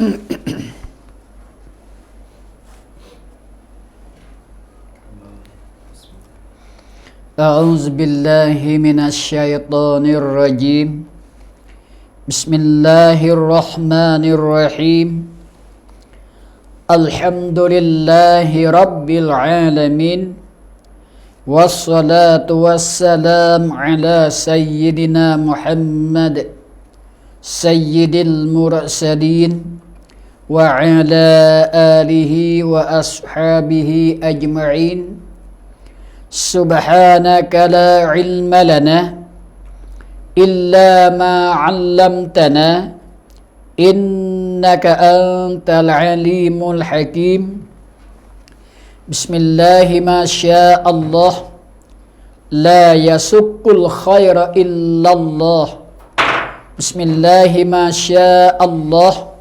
A'udzu billahi minasyaitonir rajim. Bismillahirrahmanirrahim. Alhamdulillahi rabbil alamin. Wassalatu wassalam ala sayyidina Muhammad sayyidil mursalin wa ala alihi wa ashabihi ajma'in. Subhanaka la ilma lana illa ma 'allamtana innaka antal alimul hakim. Bismillahi ma syaa Allah la yasuqqul khaira illallah. Bismillahi ma syaa Allah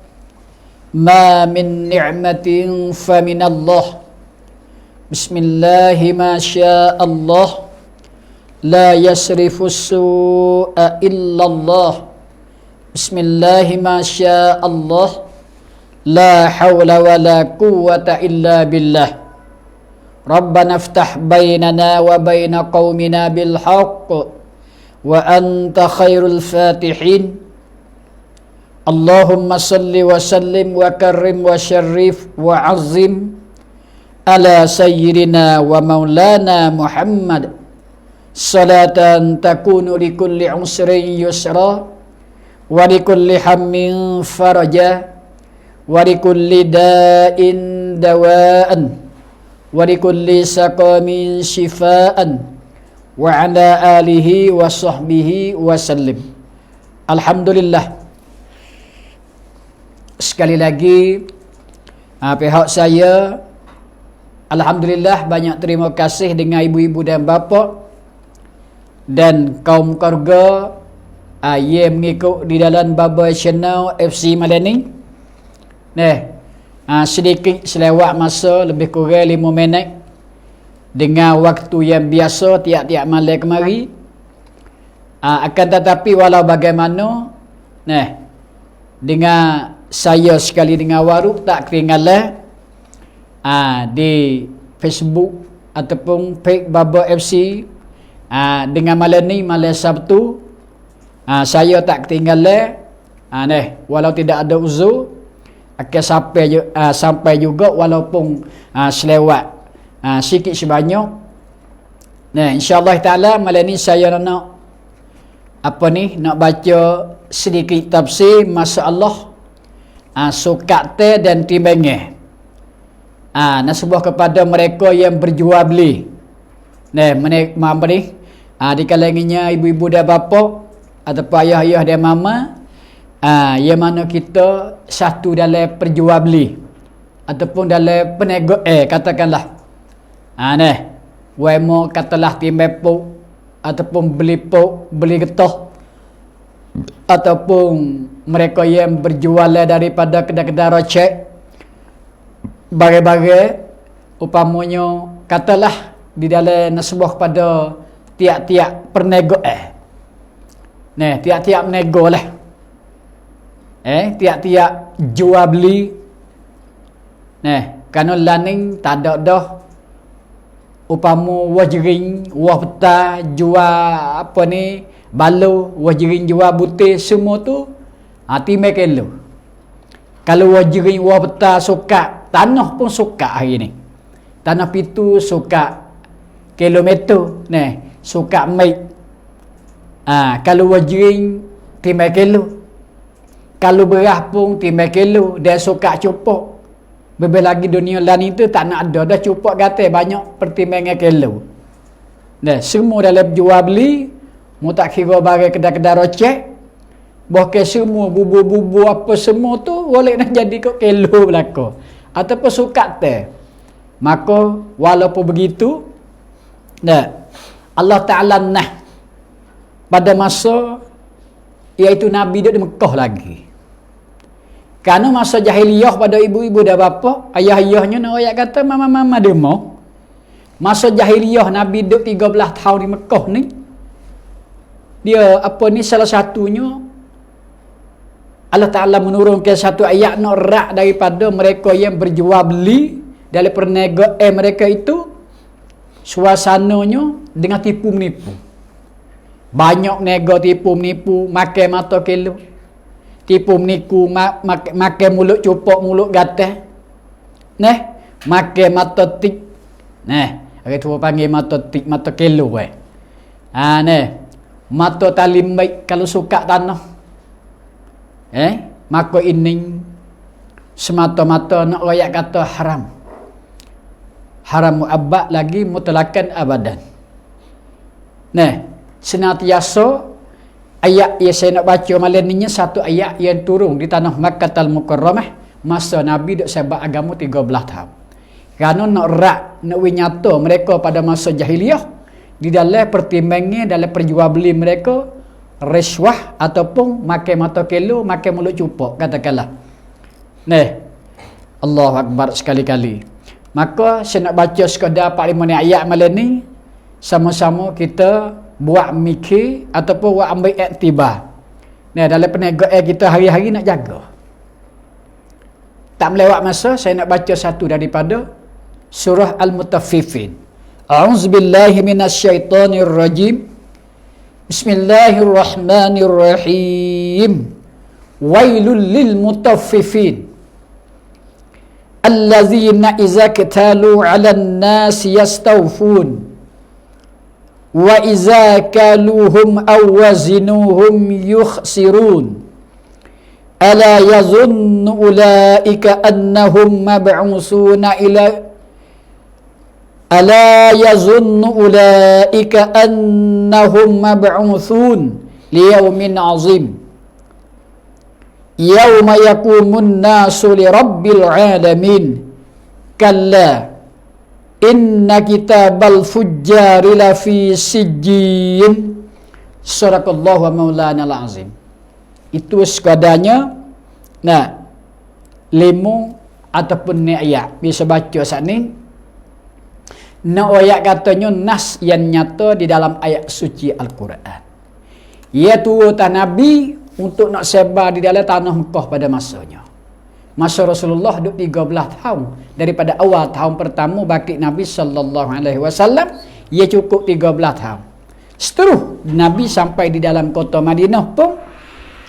ma min ni'matin fa minallah. Bismillahi ma syaa Allah la yasrifu su'a illallah. Bismillahi ma syaa Allah la hawla wa la quwwata illa billah. Rabbana iftah bainana wa baina qaumina bil haqq wa anta khairul fatihin. Allahumma salli wa sallim wa karrim wa syarrif wa azim ala sayyidina wa maulana Muhammad salatan takunu likulli usrin yusra wa likulli hammin faraja wa likulli da'in dawa'an wa likulli saqamin shifaan wa ala alihi wa sahbihi wa sallim. Alhamdulillah, sekali lagi pihak saya alhamdulillah banyak terima kasih dengan ibu-ibu dan bapa dan kaum keluarga yang mengikut di dalam Baba Channel FC Madani. Sedikit selewat masa lebih kurang 5 minit dengan waktu yang biasa tiap-tiap malam kemari. Akan tetapi walau bagaimana dengan saya sekali dengan Waruk tak ketinggalan di Facebook ataupun page Baba FC dengan malam ni, malam Sabtu, saya tak ketinggalan walau tidak ada uzur akan sampai juga walaupun selewat sikit sebanyak. InsyaAllah ta'ala malam ni saya nak nak baca sedikit tafsir masalah sukat dan timbangan nasabah kepada mereka yang berjual beli. Di kalangannya ibu-ibu dan bapa ataupun ayah-ayah dan mama, yang mana kita satu dalam perjual beli ataupun dalam penego katakanlah wemo katalah timbang pok ataupun beli pok, beli getah, ataupun mereka yang berjual daripada kedai-kedai rocek bagai-bagai, upamanya katalah di dalam nasabah pada tiap-tiap pernego tiap-tiap menego lah tiap-tiap jual beli kerana laning tak ada dah upama wajering wah peta jual balu wajering jual butir semua tu timai kilo. Kalau wajering wah peta suka tanah pun suka hari ni, tanah pitu suka kilometer suka mil. Kalau wajering timai kilo, kalau beras pun timai kilo, dia suka cupok. Lebih lagi dunia lain itu tak nak ada dah cupok kata banyak pertimbangan kilo. Semua dalam jual beli, mu tak kira barang kedai-kedai rocek, bahkan semua bubur-bubur apa semua tu boleh nak jadi kok kilo belaka ataupun suka teh. Maka walaupun begitu, Allah Ta'ala pada masa iaitu Nabi dia di Mekah lagi. Kerana masa jahiliyah pada ibu-ibu dan bapa, ayah-ayahnya nak ayat kata mama-mama demo. Masa jahiliyah Nabi duduk 13 tahun di Mekah ni, dia salah satunya Allah Ta'ala menurunkan satu ayat norak daripada mereka yang berjual beli dari perniagaan mereka itu, suasananya dengan tipu menipu. Banyak nego tipu menipu, makan mata kilo, tipu menipu, makan mulut cupok, mulut gatal, makan mata tik, orang tua panggil mata tik, mata kilo, mata talim baik kalau suka tanah. Maka ini semata-mata nak royak kata haram. Haram mu'abbad lagi mutlakan abadan. Senantiasa ayat yang saya nak baca malam ni satu ayat yang turun di tanah Makkah Al-Mukarramah masa Nabi duk sebab agama 13 tahun. Kerana nak nyata mereka pada masa jahiliah di dalam pertimbangan dalam perjual beli mereka riswah ataupun makan mata kelo, makan mulut cupok katakanlah. Allahu Akbar sekali-kali. Maka saya nak baca sekadar 4-5 ayat malam ni, sama-sama kita buat mikir ataupun buat ambil iktibar. Dalam perniagaan kita hari-hari nak jaga. Tak melewat masa, saya nak baca satu daripada surah Al-Mutaffifin. A'udzubillahi minasyaitonirrajim. Bismillahirrahmanirrahim. Wailul lil mutaffifin allazina iza katalu 'alan nasi yastawfun wa iza kaluhum aw wazinuhum yukhsirun ala yazunnu ulaika annahum mab'usuna ila Ala yazunnu ulaika annahum mab'uthun liyaumin azim yauma yaqumun nasu lirabbil alamin kalla inna kitabal fujjari lafi sijjin. Sadaqallahu wa maulana al-azim. Itu sekadanya 5 ataupun ni ayat bisa baca saat ni. Ayat katanya nas yang nyata di dalam ayat suci Al-Quran. Ia turutan Nabi untuk nak sebar di dalam tanah Mekah pada masanya. Masa Rasulullah duduk 13 tahun. Daripada awal tahun pertama baki Nabi SAW, ia cukup 13 tahun. Seterus Nabi sampai di dalam kota Madinah pun,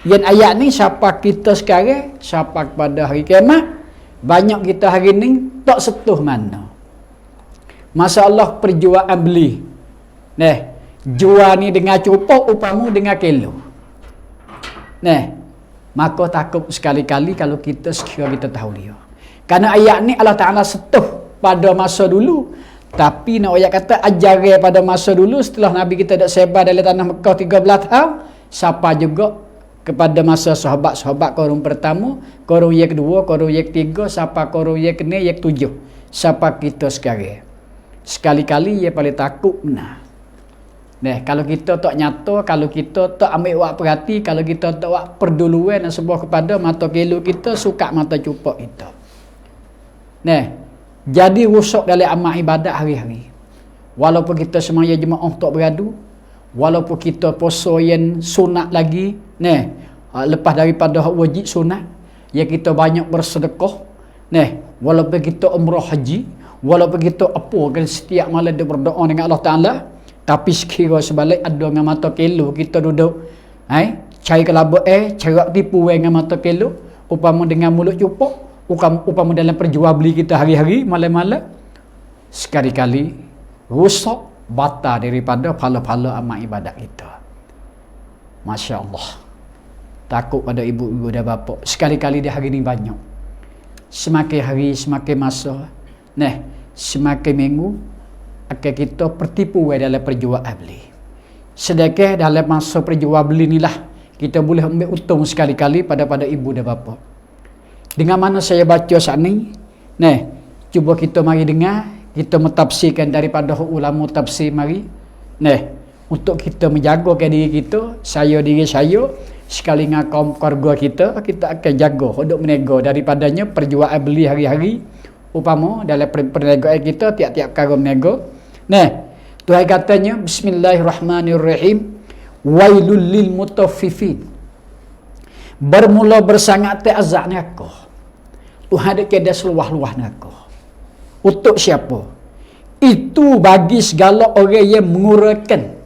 yang ayat ni siapa kita sekarang, siapa pada hari kiamat, banyak kita hari ni tak setuh mana. Masalah perjualan beli. Jual ni dengan cupok, upamu dengan kilo. Maka takut sekali-kali kalau kita sekira kita tahu dia. Karena ayat ni Allah Ta'ala setuh pada masa dulu. Tapi nak ayat kata ajaran pada masa dulu setelah Nabi kita dah sebar dalam tanah Mekah 13 tahun. Siapa juga kepada masa sahabat-sahabat korang pertama, korang yang kedua, korang yang ketiga, siapa korang yang kena, yang ketujuh. Siapa kita sekarang. Sekali-kali ia paling takut kalau kita tak nyata, kalau kita tak ambil wak perhati, kalau kita tak wak perduluan dan sebuah kepada mata kilo kita, suka mata cupok kita. Jadi rusak dalam amal ibadat hari-hari. Walaupun kita semaya jemaah tak beradu, walaupun kita puasa yang sunat lagi, lepas daripada wajib sunat, ya kita banyak bersedekah, walaupun kita umrah haji, walaupun kita apa kan setiap malam dia berdoa dengan Allah Ta'ala, tapi sekira sebalik ada dengan mata kilo kita duduk cari kelabak cari tipu dengan mata kilo, upama dengan mulut cupok, upama dalam perjual beli kita hari-hari malam-malam, sekali-kali rusak batal daripada pahala-pahala amal ibadat kita. Masya Allah, takut pada ibu-ibu dan bapa. Sekali-kali di hari ni banyak, semakin hari semakin masa, semakin minggu akan kita pertipu dalam perjual beli. Sedekah dalam masa perjual beli inilah kita boleh ambil untung sekali-kali pada ibu dan bapa. Dengan mana saya baca saat ni, cuba kita mari dengar, kita mentafsirkan daripada ulama tafsir mari. Untuk kita menjaga diri kita, diri saya sekali dengan kaum keluarga kita akan jaga hidup menego daripadanya perjual beli hari-hari. Upama dalam perniagaan kita tiap-tiap perkara menego. Tuhan katanya Bismillahirrahmanirrahim. Wailul lil mutaffifin. bermula bersangat azab neraka. Tuhan ada kedah seluah-luah neraka. Untuk siapa? Itu bagi segala orang yang mengurangkan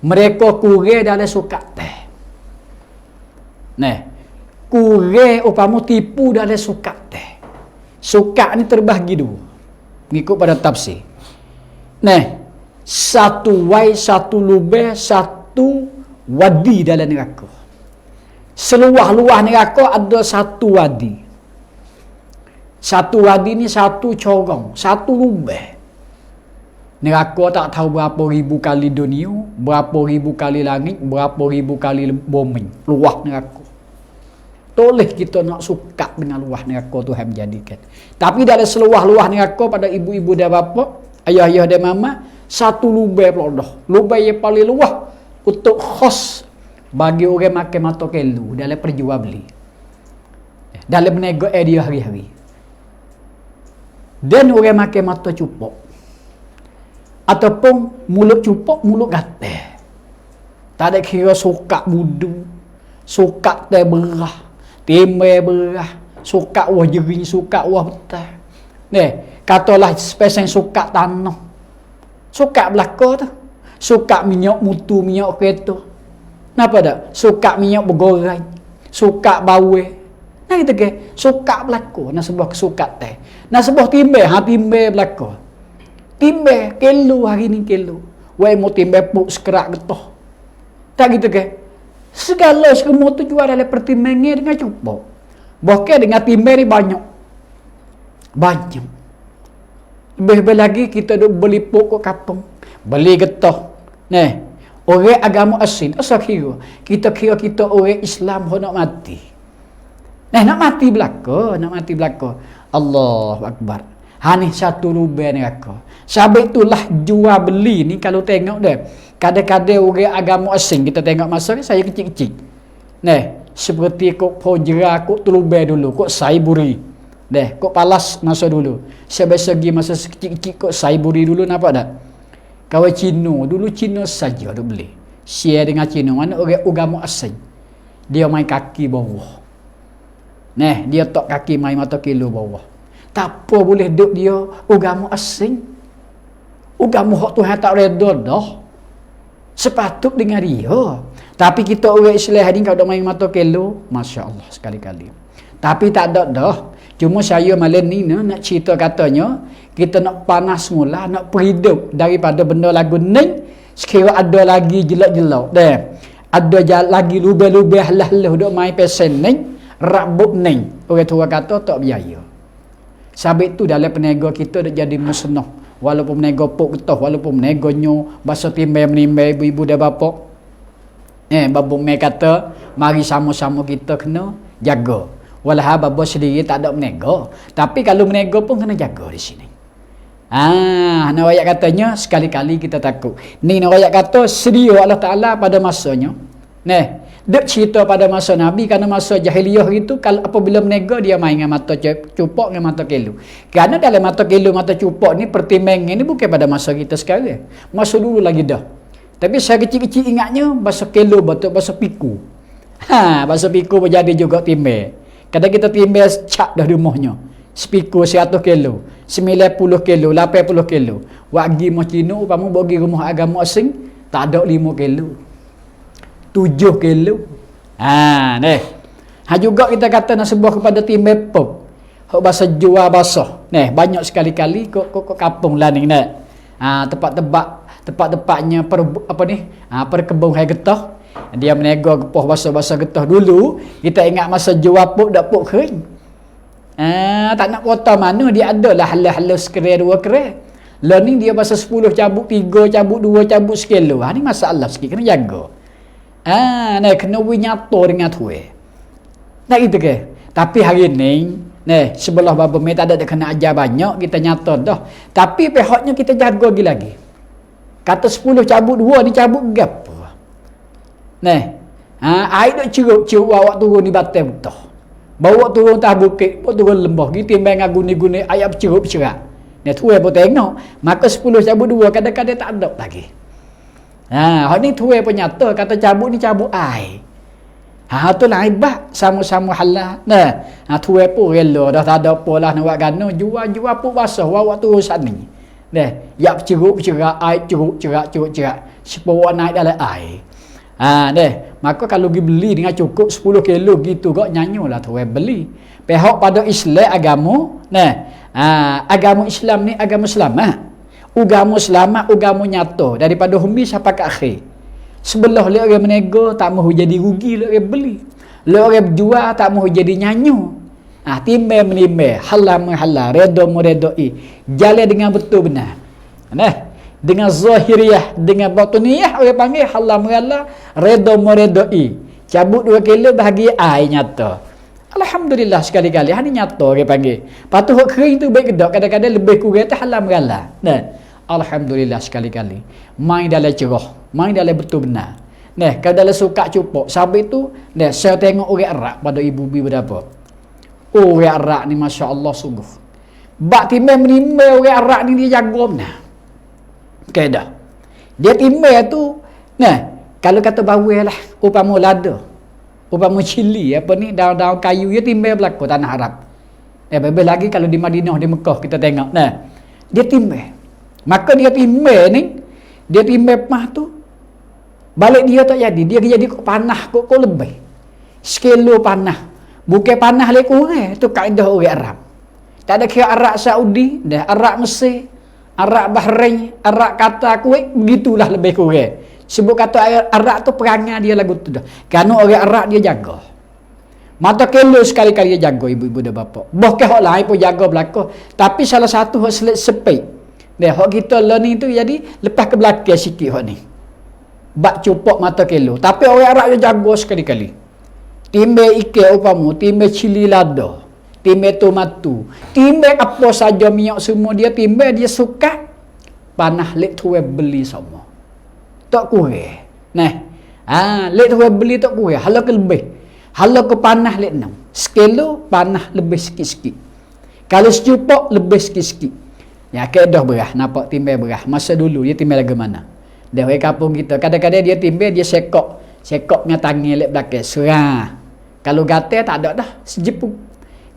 mereka kurang dalam sukat teh. Nah, kurang upamu tipu dalam sukat teh. Sukat ni terbahagi dua. Mengikut pada tafsir. Nah, satu wai, satu lubang, satu wadi dalam neraka. Seluah-luah neraka ada satu wadi. Satu wadi ni satu corong, satu lubang. Neraka tak tahu berapa ribu kali dunia, berapa ribu kali langit, berapa ribu kali bumi. Luah neraka. Toleh kita nak suka dengan luah neraka Tuhan menjadikan. Tapi dari seluah-luah neraka pada ibu-ibu dan bapa, ayah-ayah dan mama, satu lubang pelodoh. Lubang yang paling luah untuk khas bagi orang makan mata kelu dalam perjual beli. Dalam menego dia hari-hari. Dan orang makan mata cupok. Ataupun mulut cupok, mulut gatal. Tak ada kira suka budu, suka teh berah, timbai berah, suka wah jering, suka wah betah. Katalah spesial suka tanah. Suka belaka tu. Suka minyak mutu, minyak kereta. Kenapa tak? Suka minyak bergoreng. Suka bawe. Nah gitu ke? Suka belaka. Nah sebuah kesuka teh. Nah sebuah timbai, timbai belaka. Timbai, kelu hari ni kelu. Wai mau timbai puk sekerak getoh. Tak gitu ke? Segala semua tu jual dalam pertimbangan dengan cukup. Bahkan dengan timbai ni banyak. Banyak. Lebih lagi kita duk beli puk kat kampung. Beli getoh. Nah, orang agama asing. Asal kira? Kita kira kita orang Islam nak mati. Nah, nak mati belaka. Nak mati belaka. Allahu Akbar. Ni satu lubang neraka. Sebab itulah jual beli ni kalau tengok dia. Kadang-kadang orang agama asing kita tengok masa ni saya kecil-kecil. Nah, seperti kok Pojera, kok Telubang dulu, kok Saiburi. Kok Palas masa dulu. Segi masa kecil-kecil kok Saiburi dulu nampak tak? Kawan Cina, dulu Cina saja duk beli. Share dengan Cina, mana orang agama asing. Dia main kaki bawah. Dia tok kaki main mata kilo bawah. Tak apa boleh duduk dia agama asing. Agama hak Tuhan tak reda dah. Sepatut dengan dia. Tapi kita orang Islam ni kalau main mata kilo, masya-Allah sekali-kali. Tapi tak ada dah. Cuma saya malam ni nak cerita katanya, kita nak panas mula, nak perhidup daripada benda lagu ni, sekira ada lagi jelak-jelak. Ada lagi lubang-lubang halah-halah duk main pesen ni, rabuk ni. Orang tua kata tak biaya. Sabit tu dalam peniaga kita dah jadi musnah. Walaupun peniaga pok getah, walaupun peniaga nyo bahasa timbai menimbai ibu-ibu dan bapa. Babu mai kata, mari sama-sama kita kena jaga. Walau babo sendiri tak ada peniaga, tapi kalau peniaga pun kena jaga di sini. Nak ayat katanya sekali-kali kita takut. Ni nak ayat kata sedia Allah Taala pada masanya. Dek cerita pada masa Nabi, kerana masa jahiliyah itu kalau apabila menega dia main dengan mata cupok dengan mata kelu. Kerana dalam mata kelu mata cupok ni pertimbangan ni bukan pada masa kita sekarang. Masa dulu lagi dah. Tapi saya kecil-kecil ingatnya bahasa kelu betul bahasa piku. Bahasa piku berjadi juga timbai. Kadang kita timbai cak dah rumahnya. Spiku 100 kilo, 90 kilo, 80 kilo. Wagi mau Cina upamu bagi rumah agama asing tak ada 5 kilo. 7 kilo. Juga kita kata nak sebuah kepada timbai pop. Hak bahasa jual basah. Banyak sekali-kali kok kampung lah ni tempat-tempatnya perkebun hai getah. Dia menego gepoh bahasa-bahasa getah dulu. Kita ingat masa jual pop dak pop kering. Tak nak kota mana dia adalah halah-halah sekere 2 kere. Learning dia bahasa 10 cabut 3 cabut 2 cabut sekilo. Ni masalah sikit kena jaga. Kena nyata dengan tu. Nak gitu ke? Tapi hari ni, sebelah bapa mai tak ada kena ajar banyak, kita nyata dah. Tapi pihaknya kita jaga lagi. Kata 10 cabut 2 ni cabut gapo? Air duk cerup awak turun di batai betul. Bawa turun tah bukit, bawa turun lembah, gitu timbang guni-guni ayat cerup cerak. Tu pun tengok, maka 10 cabut 2 kadang-kadang tak ada lagi. Hak ni tuai penyata kata cabut ni cabut air. Ha tu lah ibah sama-sama halal. Nah, tuai pun rela dah tak ada apa lah nak buat gano, jual pun basah waktu urusan ni. Nah, yak ceruk-cerak, air ceruk-cerak. Sepuluh naik dalam air. Maka kalau pergi beli dengan cukup 10 kilo gitu kok nyanyolah tuai beli. Pihak pada Islam agama, agama Islam ni agama selamat. Agama selamat, agama nyata daripada humi sampai ke akhir. Sebelah le orang menego tak mahu jadi rugi, le orang beli. Le orang berjual tak mahu jadi nyanyo. Timbang menimbang, halal, redha meredai. Jalan dengan betul benar. Dengan zahiriyah, dengan batiniyah orang panggil halal mengalah, redha meredai. Cabut 2 kilo bahagia air nyata. Alhamdulillah sekali-kali hari nyata orang panggil. Patuh kering tu baik kedok, kadang-kadang lebih kurang tu halal mengalah. Alhamdulillah sekali-kali. Main dalam cerah, main dalam betul benar. Kalau dalam suka cupok, sabit tu, saya tengok orang Arab pada ibu-ibu berapa. Orang Arab ni masya-Allah sungguh. Bak timbang menimbang orang Arab ni dia jaga benar. Dah. Dia timbang tu, kalau kata bawel lah, upama lada, upama cili apa ni, daun-daun kayu dia timbang berlaku tanah Arab. Lebih lagi kalau di Madinah, di Mekah kita tengok. Dia timbang. Maka dia timbang ni, dia timbang mah tu, balik dia tak jadi. Dia jadi kok panah kok lebih. Sekilo panah. Bukan panah lek kurang. Itu kaedah orang Arab. Tak ada kira Arab Saudi, Arab Mesir, Arab Bahrain, Arab Qatar, Kuwait, begitulah lebih kurang. Sebut kata Arab tu perangai dia lagu tu dah. Kerana orang Arab dia jaga. Mata kelo sekali-kali dia jaga ibu-ibu dan bapa. Bahkan hak lain pun jaga belakang. Tapi salah satu hak sepik. Hak kita lah ni tu jadi lepas ke belakang sikit hak ni. Bak cupok mata kelo. Tapi orang Arab dia jaga sekali-kali. Timbang ikan upamu, timbang cili lada, timbang tomatu, timbang apa saja minyak semua dia timbang, dia suka panah lek tuai beli semua. Tak kurang. Lek tuai beli tak kurang, hala ke lebih. Hala ke panah lek 6. Sekilo panah lebih sikit-sikit. Kalau secupok lebih sikit-sikit. Ya kedah berah, nampak timbang berah. Masa dulu dia timbang lagu mana? Dah orang kampung kita, kadang-kadang dia timbang dia sekok dengan tangan lek belakang. Serah. Kalau gatal tak ada dah sejepuk.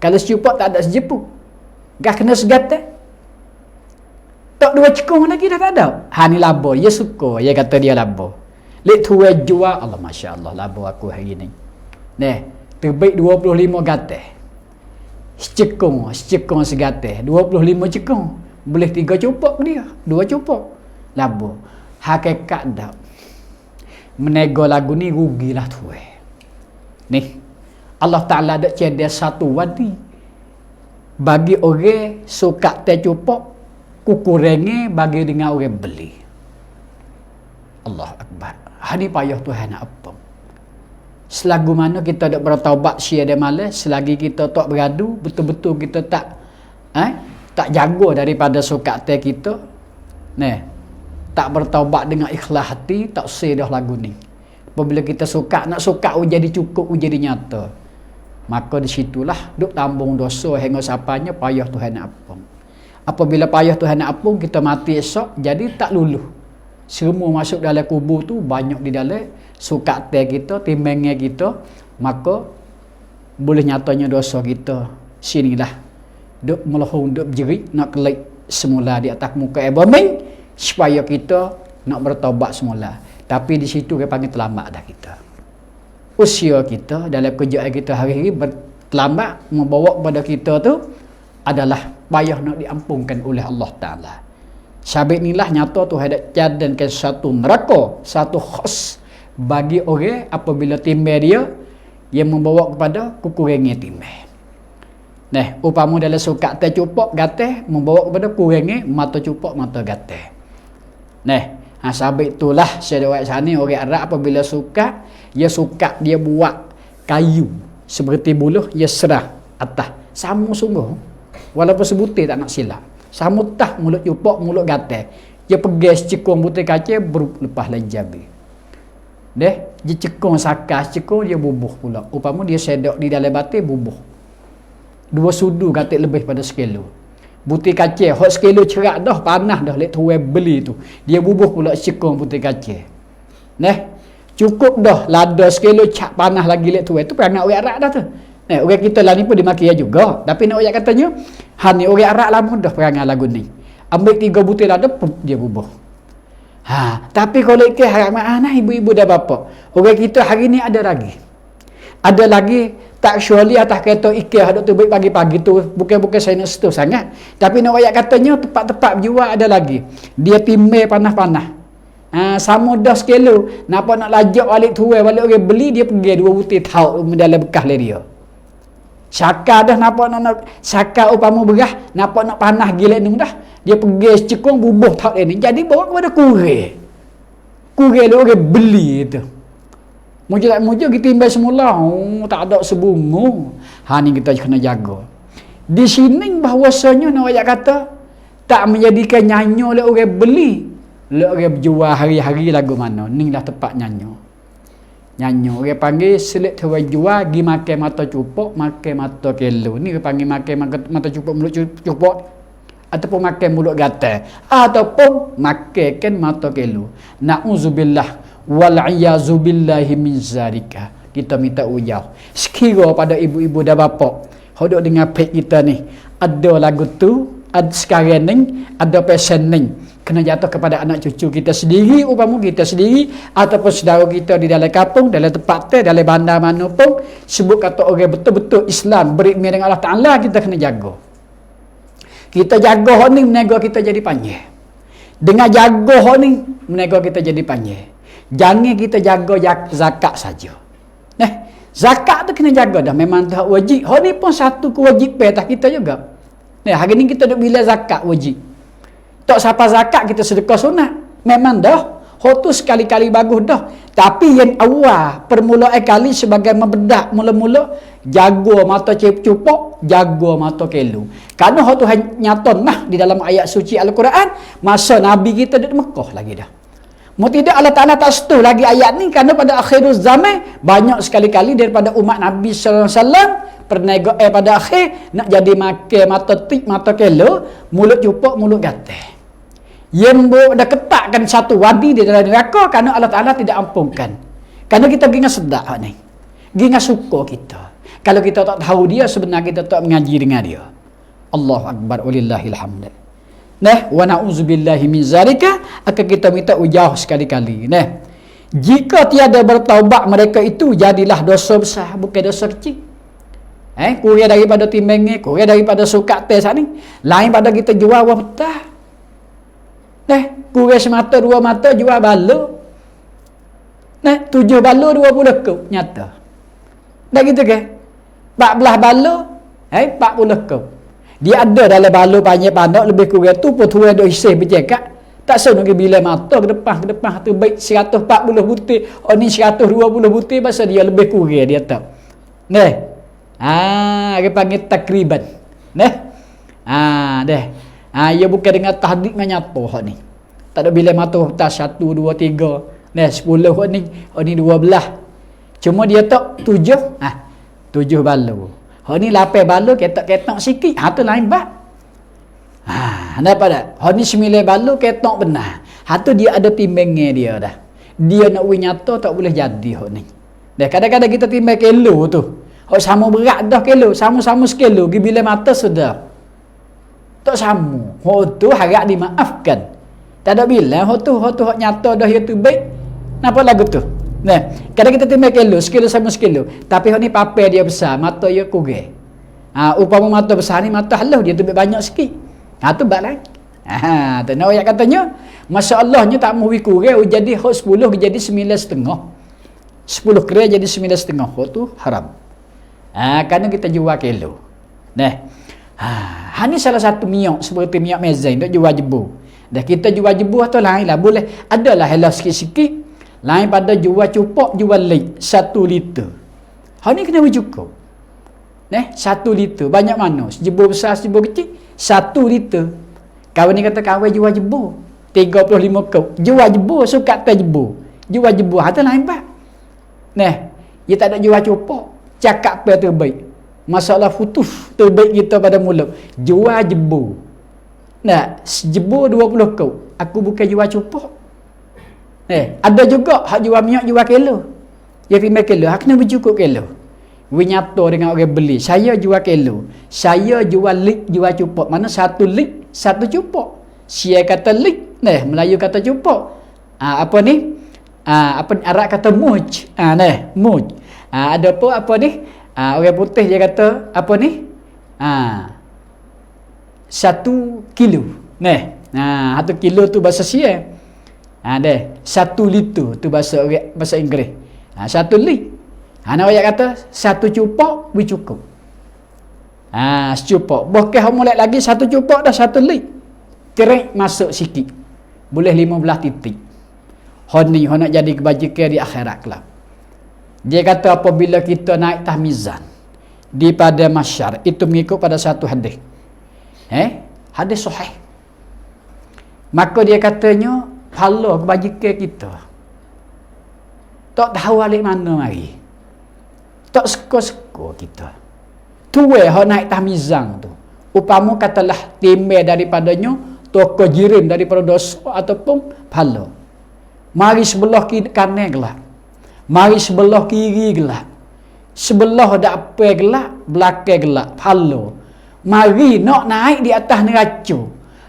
Kalau secupok tak ada sejepuk. Gak kena segatal. Tak 2 cekung lagi dah tak ada. Ni labo, dia suka, dia kata dia labo. Lek tuai jual, Allah masya-Allah labo aku hari ni. Terbaik 25 gatal. Secekung segatal, 25 cekung. Boleh 3 cupok dia, 2 cupok. Labo. Hakikat dah. Menego lagu ni rugilah tuai. Allah Ta'ala ada cedera satu wadi. Bagi orang suka tercupok, kukurengnya bagi dengan orang beli. Allah Akbar. Ini payah Tuhan nak apa. Selagu mana kita tak bertaubat sia dan malas, selagi kita tak beradu, betul-betul kita tak jaga daripada suka ter kita. Tak bertaubat dengan ikhlas hati, tak usah dah lagu ni. Apabila kita nak suka jadi cukup, jadi nyata. Maka di situlah duk tambung dosa hingga sapanya payah Tuhan nak apung. Apabila payah Tuhan nak apung, kita mati esok, jadi tak luluh. Semua masuk dalam kubur tu banyak di dalam suka ter kita, timbangnya kita, maka boleh nyatanya dosa kita. Sinilah duk melahung, duk berjerit nak kelip semula di atas muka bumi supaya kita nak bertaubat semula. Tapi di situ dia panggil terlambat dah kita. Usia kita dalam kerjaan kita hari-hari terlambat, membawa kepada kita tu adalah payah nak diampunkan oleh Allah Ta'ala. Sabit inilah nyata Tuhan ada cadangkan satu neraka, satu khas bagi orang apabila timbang dia yang membawa kepada kukurangnya timbang. Upama dalam suka tercupok gatal membawa kepada kurangnya mata cupok, mata gatal. Sabit itulah saya buat sana orang Arab apabila suka, dia buat kayu seperti buluh, dia serah atas. Sama sungguh. Walaupun sebutir tak nak silap. Sama tah mulut cupok, mulut gatal. Dia pegas cekung butir kaca lepas lenjabi. Dia cekung sakas, cekung dia bubuh pula. Upama dia sedok di dalam batin bubuh. 2 sudu gatal lebih pada sekilo. Butir kaca, hot sekilo cerak dah, panah dah, lek tuai beli tu. Dia bubuh pula cekung butir kaca. Cukup dah lada sekilo cak panah lagi lek tu. Itu perangai orang Arab dah tu. Orang kita lah ni pun dimaki juga. Tapi nak orang katanya, ni orang Arab lah mudah perangai lagu ni. Ambil 3 butir lada, dia bubuh. Tapi kalau ikut harap nah ibu-ibu dah bapa. Orang kita hari ni ada lagi. Ada lagi tak surely atas kereta ikut hadap tu baik pagi-pagi tu bukan saya nak setu sangat. Tapi nak ayat katanya tepat-tepat berjual ada lagi. Dia timbel panah-panah. Sama dah sekilo. Napa nak lajak balik tuai balik orang beli dia pergi 2 butir tahu dalam bekas dia. Saka dah napa nak saka upamu berah, napa nak panah gila ni dah. Dia pergi secekung bubuh tak ni. Jadi bawa kepada kurir. Kurir lu orang beli tu. Mujur kita timbal semula. Tak ada sebungu. Ni kita kena jaga. Di sini bahawasanya nak ayat kata tak menjadikan nyanyo oleh orang beli. Oleh orang berjual hari-hari lagu mana. Ni lah tepat nyanyo. Nyanyo. Orang panggil selit tuai jual gi makan mata cupok, makan mata kelo. Ni orang panggil makan mata cupok mulut cupok. Ataupun makan mulut gatal. Ataupun makan mata kelo. Na'udzubillah. Wal'iyazubillahi min zalika. Kita minta ujau. Sekira pada ibu-ibu dan bapa hodok dengan pek kita ni ada lagu tu, ada sekarang ni, ada pesen ni kena jatuh kepada anak cucu kita sendiri, umpama kita sendiri ataupun saudara kita di dalam kampung, dalam tempat dalam bandar mana pun sebut kata orang betul-betul Islam beriman dengan Allah Ta'ala, kita kena jaga. Kita jaga ni menego kita jadi panjang. Dengan jaga ni menego kita jadi panjang. Jangan kita jaga zakat saja. Zakat tu kena jaga dah. Memang tak wajib. Ni pun satu kewajipan atas kita juga. Hari ni kita duk bila zakat wajib. Tak siapa zakat kita sedekah sunat. Memang dah. Tu sekali-kali bagus dah. Tapi yang awal permulaan kali sebagai membedak mula-mula jaga mata cupok, jaga mata kelu. Kerana tu nyata nah di dalam ayat suci Al-Quran masa Nabi kita duduk Mekah lagi dah. Mau tidak Allah Ta'ala tak setu lagi ayat ni kerana pada akhir zaman banyak sekali-kali daripada umat Nabi sallallahu alaihi wasallam perniaga pada akhir nak jadi makan mata tik mata kelo, mulut cupok mulut gatal. Yang dah ketakkan satu wadi di dalam neraka kerana Allah Ta'ala tidak ampunkan. Kerana kita pergi dengan sedap ni. Pergi dengan suka kita. Kalau kita tak tahu dia sebenarnya kita tak mengaji dengan dia. Allahu Akbar walillahil hamd. Wa na'udzubillahi min zalika, akan kita minta ujauh sekali-kali. Jika tiada bertaubat mereka itu jadilah dosa besar, bukan dosa kecil. Kurang daripada timbangnya, kurang daripada sukat tes ni. Lain pada kita jual wang petah. Kurang semata 2 mata jual balo. 7 balo 20 kau nyata. Dah gitu ke? 14 balo 40 kau. Dia ada dalam balo panjang pandak lebih kurang tu pun tuan duk hisih bercakap. Tak senang ke bila mata ke depan tu baik 140 butir, ni 120 butir pasal dia lebih kurang dia tak. Dia panggil takriban. Ia bukan dengan tahdik dengan nyata ni. Tak ada bila mata tak 1 2 3, 10 ni 12. Cuma dia tak 7 balo. Ni 8 balo ketok-ketok sikit. Tu lain bab. Nampak tak? Ni 9 balo ketok benar. Tu dia ada timbangnya dia dah. Dia nak nyata tak boleh jadi ni. Kadang-kadang kita timbang kilo tu. Sama berat dah kilo, sama-sama sekilo. Bila mata sudah. Tak sama. Tu harap dimaafkan. Tak ada bila tu nyata dah itu baik. Nampak lagu tu? Kadang kita timbang kilo, sekilo sama sekilo. Tapi ni papel dia besar, mata dia kurang. Upama mata besar ni mata halus dia tu banyak sikit. Tu bak lagi. Tu nak ayat katanya, masya-Allahnya tak mau kurang jadi 10 jadi 9,5. 10 kira jadi 9,5. Tu haram. Kerana kita jual kilo. Ni salah satu minyak seperti minyak mezain duk jual jebu. Kita jual jebu atau lain lah boleh. Adalah hello sikit-sikit. Lain pada jual cupok, jual leit 1 liter. Ni kena cukup. 1 liter. Banyak mana? Jebu besar, jebu kecil. 1 liter. Kawan ni kata kawan jual jebu. 35 kau. Jual jebu, suka tak jebu. Jual jebu. Itu lain pak. Dia tak ada jual cupok. Cakap apa terbaik. Masalah futus terbaik kita pada mulut. Jual jebu. Jebu 20 kau. Aku bukan jual cupok. Ada juga hak jual minyak jual kilo. Dia timbang kilo, hak kena bercukup kilo. We nyata dengan orang beli. Saya jual kilo. Saya jual lik, jual cupok. Mana satu lik, satu cupok. Sia kata lik, Melayu kata cupok. Apa ni? Arab kata muj. Muj. Ada apa ni? Orang putih dia kata apa ni? 1 kilo. 1 kilo tu bahasa Sia. 1 liter tu bahasa Inggeris. 1 lit. Nak ayat kata 1 cupok we cukup. Secupok. Bukan hang molek lagi 1 cupok dah 1 lit. Kerek masuk sikit. Boleh 15 titik. Hon nak jadi kebajikan di akhirat kelak. Dia kata apabila kita naik tah mizan di pada mahsyar, itu mengikut pada satu hadis. Hadis sahih. Maka dia katanya pahala kebajikan kita tak tahu balik mana mari. Tak suka-suka kita. Tuai hak naik tah mizan tu. Upama katalah timbang daripadanya toko jirim daripada dosa ataupun pahala. Mari sebelah kanan gelap. Mari sebelah kiri gelap. Sebelah dak apa gelap, belakang gelap, pahala. Mari nak naik di atas neraca.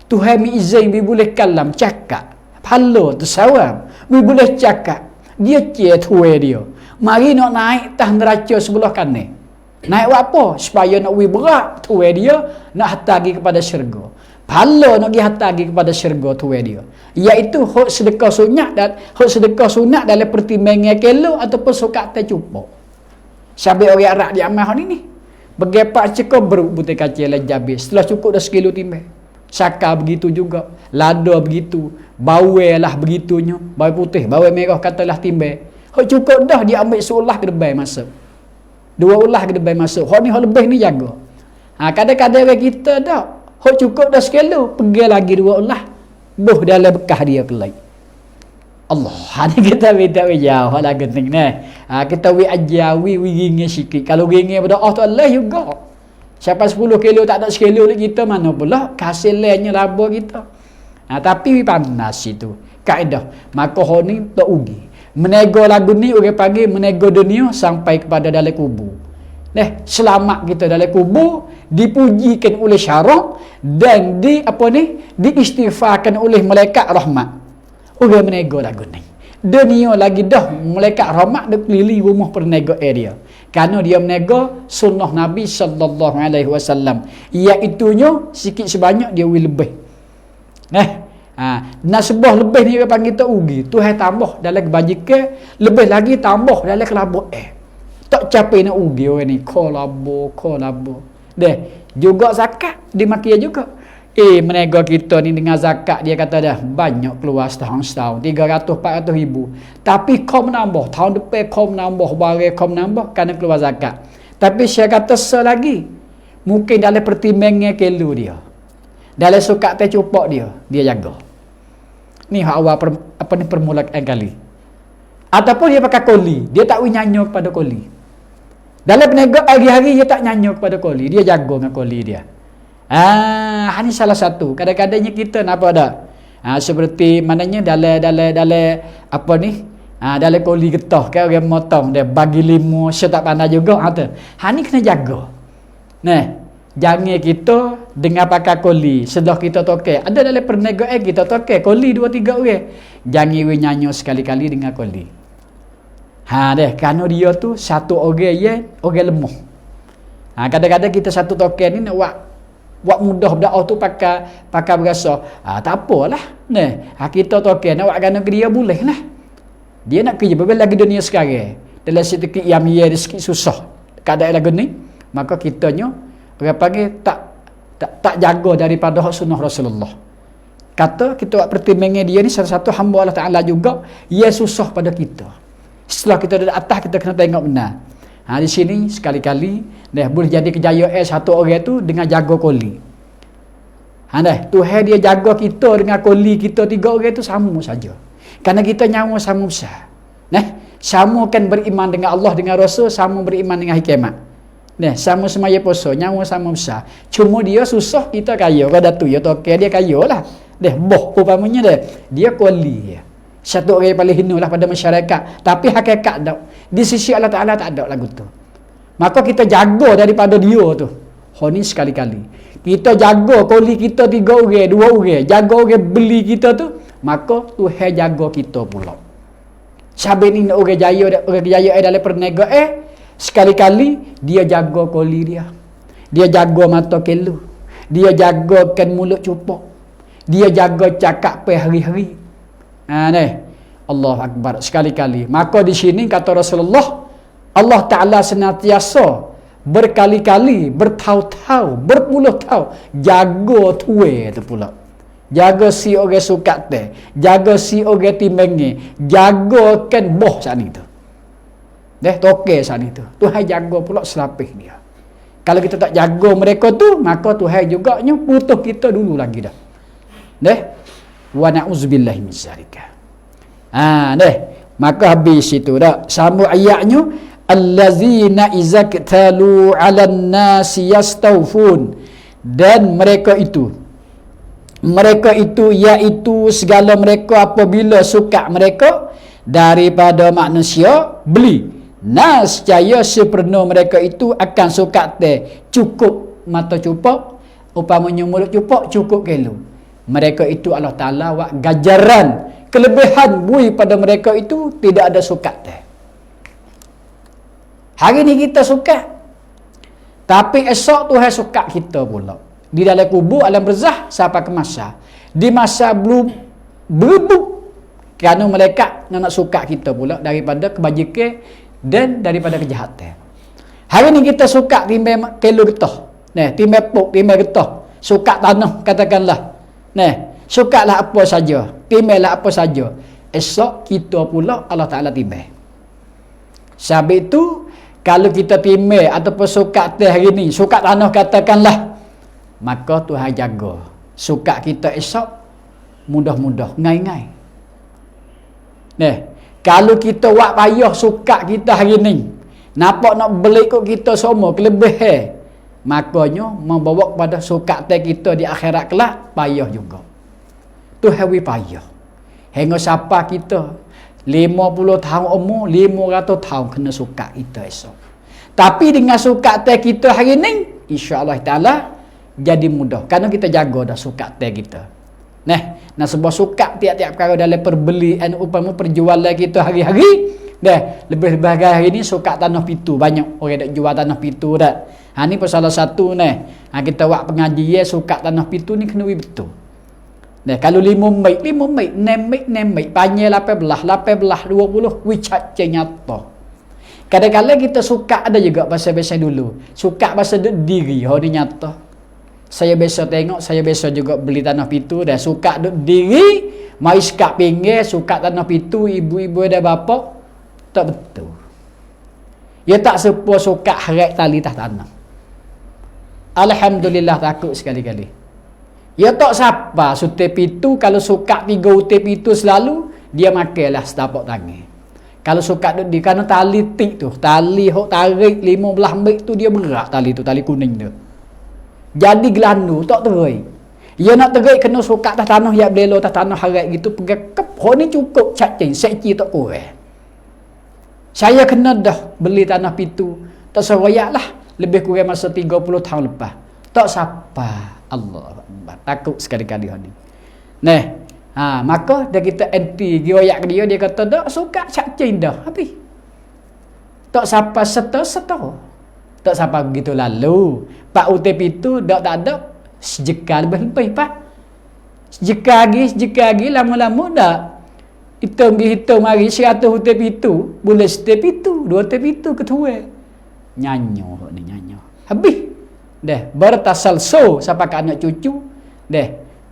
Tuhan mi izin bi boleh kalam cakap. Pahala tu sawam. Bi boleh cakap. Dia cie tuai dia. Mari nak naik atas neraca sebelah kanan. Naik buat apa? Supaya nak wi berat tuai dia nak hantar pergi kepada syurga. Pahala nak pergi hantar pergi kepada syurga tuai dia. Iaitu hak sedekah sunat dalam pertimbangan kilo ataupun sukat tercupok. Sampai orang Arab di amal ni. Begepak cekor beruk butir kacil lah jabir. Setelah cukup dah sekilo timbang. Saka begitu juga. Lada begitu. Bawai lah begitunya. Bawai putih, bawai merah katalah timbang. Hak cukup dah dia ambil seulah ke depan masuk. 2 ulah ke depan masuk. Hak ni hak lebih ni jaga. Kadang-kadang orang kita dah. Hak cukup dah sekilo. Pergi lagi 2 ulah. Buh dalam bekah dia kelai. Allah. Ni kita minta jauh lah genting ni. Kita ajawi ringi sikit. Kalau ringi pada Allah tu Allah juga. Siapa 10 kilo tak ada sekilo lagi kita mana pula hasilnya laba kita. Tapi panas itu. Kaedah. Maka hak ni tak ugi. Menego lagu ni orang panggil menego dunia sampai kepada dalam kubur. Selamat kita dalam kubur, dipujikan oleh syarak dan diistighfarkan oleh malaikat rahmat. Orang menego lagu ni. Dunia lagi dah malaikat rahmat dak keliling rumah pernego dia. Kerana dia menego sunnah Nabi sallallahu alaihi wasallam. Iaitunya sikit sebanyak dia lebih. Nasbah lebih ni dia panggil tak ugi. Tuhan tambah dalam kebajikan, lebih lagi tambah dalam kelabuk. Tak capai nak ugi orang ni. Kolabo. Juga zakat dimakia juga. Menega kita ni dengan zakat dia kata dah banyak keluar setahun 300-400 ribu. Tapi kau menambah. Tahun depan kau menambah. Barang kau menambah kerana keluar zakat. Tapi saya kata selagi mungkin dalam pertimbangan kelu dia. Dalam sukat tercupok dia jaga. Ni hak awal permulaan kali. Ataupun dia pakai koli, dia tak nyanyi kepada koli. Dalam peniaga hari-hari dia tak nyanyi kepada koli, dia jaga dengan koli dia. Ini salah satu. Kadang-kadangnya kita nak apa dak? Seperti mananya dalam apa ni? Dalam koli getah kan orang motong dia bagi 5 saya tak pandai juga tu. Ni kena jaga. Jangan kita dengan pakai koli sedah kita toke. Ada dalam perniagaan kita toke koli 2-3 orang. Jangan nyanyi sekali-kali dengan koli. Kerana dia tu satu orang orang lemah. Kadang-kadang kita satu toke ni nak buat mudah berdakwah tu pakai berasa. Tak apalah. Kita toke nak buat kerana dia boleh lah. Dia nak kerja berbeza lagi dunia sekarang. Dalam sedikit yang sikit susah keadaan lagu ni, maka kitanya orang panggil tak jaga daripada hak sunnah Rasulullah. Kata kita buat pertimbangan dia ni salah satu hamba Allah Ta'ala juga, ia susah pada kita. Setelah kita ada atas kita kena tengok benar. Di sini sekali-kali boleh jadi kejayaan satu orang tu dengan jaga koli. Tuhan dia jaga kita dengan koli kita 3 orang tu sama saja. Kerana kita nyawa sama besar. Sama kan beriman dengan Allah dengan Rasul, sama beriman dengan hikmat. Sama semaya puasa, nyawa sama besar. Cuma dia susah, kita kaya. Kalau datu ya toke dia kaya lah. Boh upamanya dia koli. Satu orang yang paling hina lah pada masyarakat. Tapi hakikat tak. Di sisi Allah Ta'ala tak ada lagu tu. Maka kita jaga daripada dia tu. Ni sekali-kali. Kita jaga koli kita 3 orang, 2 orang. Jaga orang beli kita tu. Maka Tuhan jaga kita pula. Sampai ni orang jaya dalam perniagaan. Sekali-kali dia jaga koli dia. Dia jaga mata kelu. Dia jagakan mulut cupok. Dia jaga cakap per hari-hari. Allah Akbar sekali-kali. Maka di sini kata Rasulullah, Allah Ta'ala senantiasa berkali-kali, bertahun-tahun, berpuluh tahun jaga tuwe tu pula. Jaga si orang sukat teh, jaga si orang timbangi, jagakan boh sana tu. Toke sana tu. Tuhan jaga pula selapis dia. Kalau kita tak jaga mereka tu, maka Tuhan juga putus kita dulu lagi dah. Wa na'udzubillahi min zalika. Maka habis itu dah. Sambung ayatnya, allazina iza qtalu 'alan nasi yastawfun. Dan mereka itu iaitu segala mereka apabila suka mereka daripada manusia beli. Nascaya sepenuh mereka itu akan suka teh cukup mata cupok, upamanya mulut cupok cukup kelu. Mereka itu Allah Ta'ala buat gajaran kelebihan bui pada mereka itu tidak ada sukat teh. Hari ni kita suka, tapi esok Tuhan suka kita pula. Di dalam kubur alam barzah sampai ke masa. Di masa belum berebut kerana mereka nak suka kita pula daripada kebajikan dan daripada kejahatan. Hari ni kita suka timbang kilo getah. Timbang pok, timbang getah. Suka tanah katakanlah. Sukalah apa saja, timbanglah apa saja. Esok kita pula Allah Ta'ala timbang. Sebab itu kalau kita timbang ataupun suka teh hari ni, suka tanah katakanlah, maka Tuhan jaga suka kita esok mudah-mudah ngai-ngai. Kalau kita buat payah suka kita hari ni, nampak nak beli kot kita semua kelebihan, makanya membawa kepada suka teh kita di akhirat kelak payah juga. Tuhan wi payah. Hingga siapa kita 50 tahun umur, 500 tahun kena suka kita esok. Tapi dengan suka teh kita hari ni, insya-Allah Ta'ala jadi mudah. Kerana kita jaga dah suka teh kita. Nah sebuah suka tiap-tiap perkara dalam perbelian upama perjualan kita hari-hari. Lebih bahagia hari ni suka tanah pitu. Banyak orang nak jual tanah pitu dah. Ni pun salah satu kita buat pengajian suka tanah pitu ni kena betul. Kalau 5 mik, 6 mik, panjang 18, 20, wicat nyata. Kadang-kadang kita suka ada juga bahasa-bahasa dulu. Suka bahasa diri, ni nyata. Saya biasa tengok, saya biasa juga beli tanah pitu dah. Suka diri, mai sekat pinggir, suka tanah pitu, ibu-ibu dan bapak. Tak betul. Ya tak sepuas suka harap tali tah tanah. Alhamdulillah takut sekali-kali. Ya tak siapa sutip itu kalau suka 3 utip itu selalu dia makanlah setapak tangan. Kalau suka di kerana tali tik tu, tali hok tarik 15 mik tu dia berat tali tu, tali kuning tu. Jadi gelandu tak terai. Ya nak terai kena suka atas tanah ya belelo atas tanah harat gitu pegang kep. Hok ni cukup cacing, seki tak kurang. Saya kena dah beli tanah pitu. Tak seroyaklah lebih kurang masa 30 tahun lepas. Tak siapa. Allah takut sekali-kali ni. Maka dia kita anti gioyak dia kata dak suka cacing dah. Habis. Tak siapa serta. Tak siapa begitu lalu. Pak utip itu dak tak ada sejeka lebih pak. Sejeka lagi lama-lama dak. Hitung mari 100 utip itu, boleh setip itu, 2 utip itu ketua. Nyanyo. Habis. Bertasalso sampai ke anak cucu.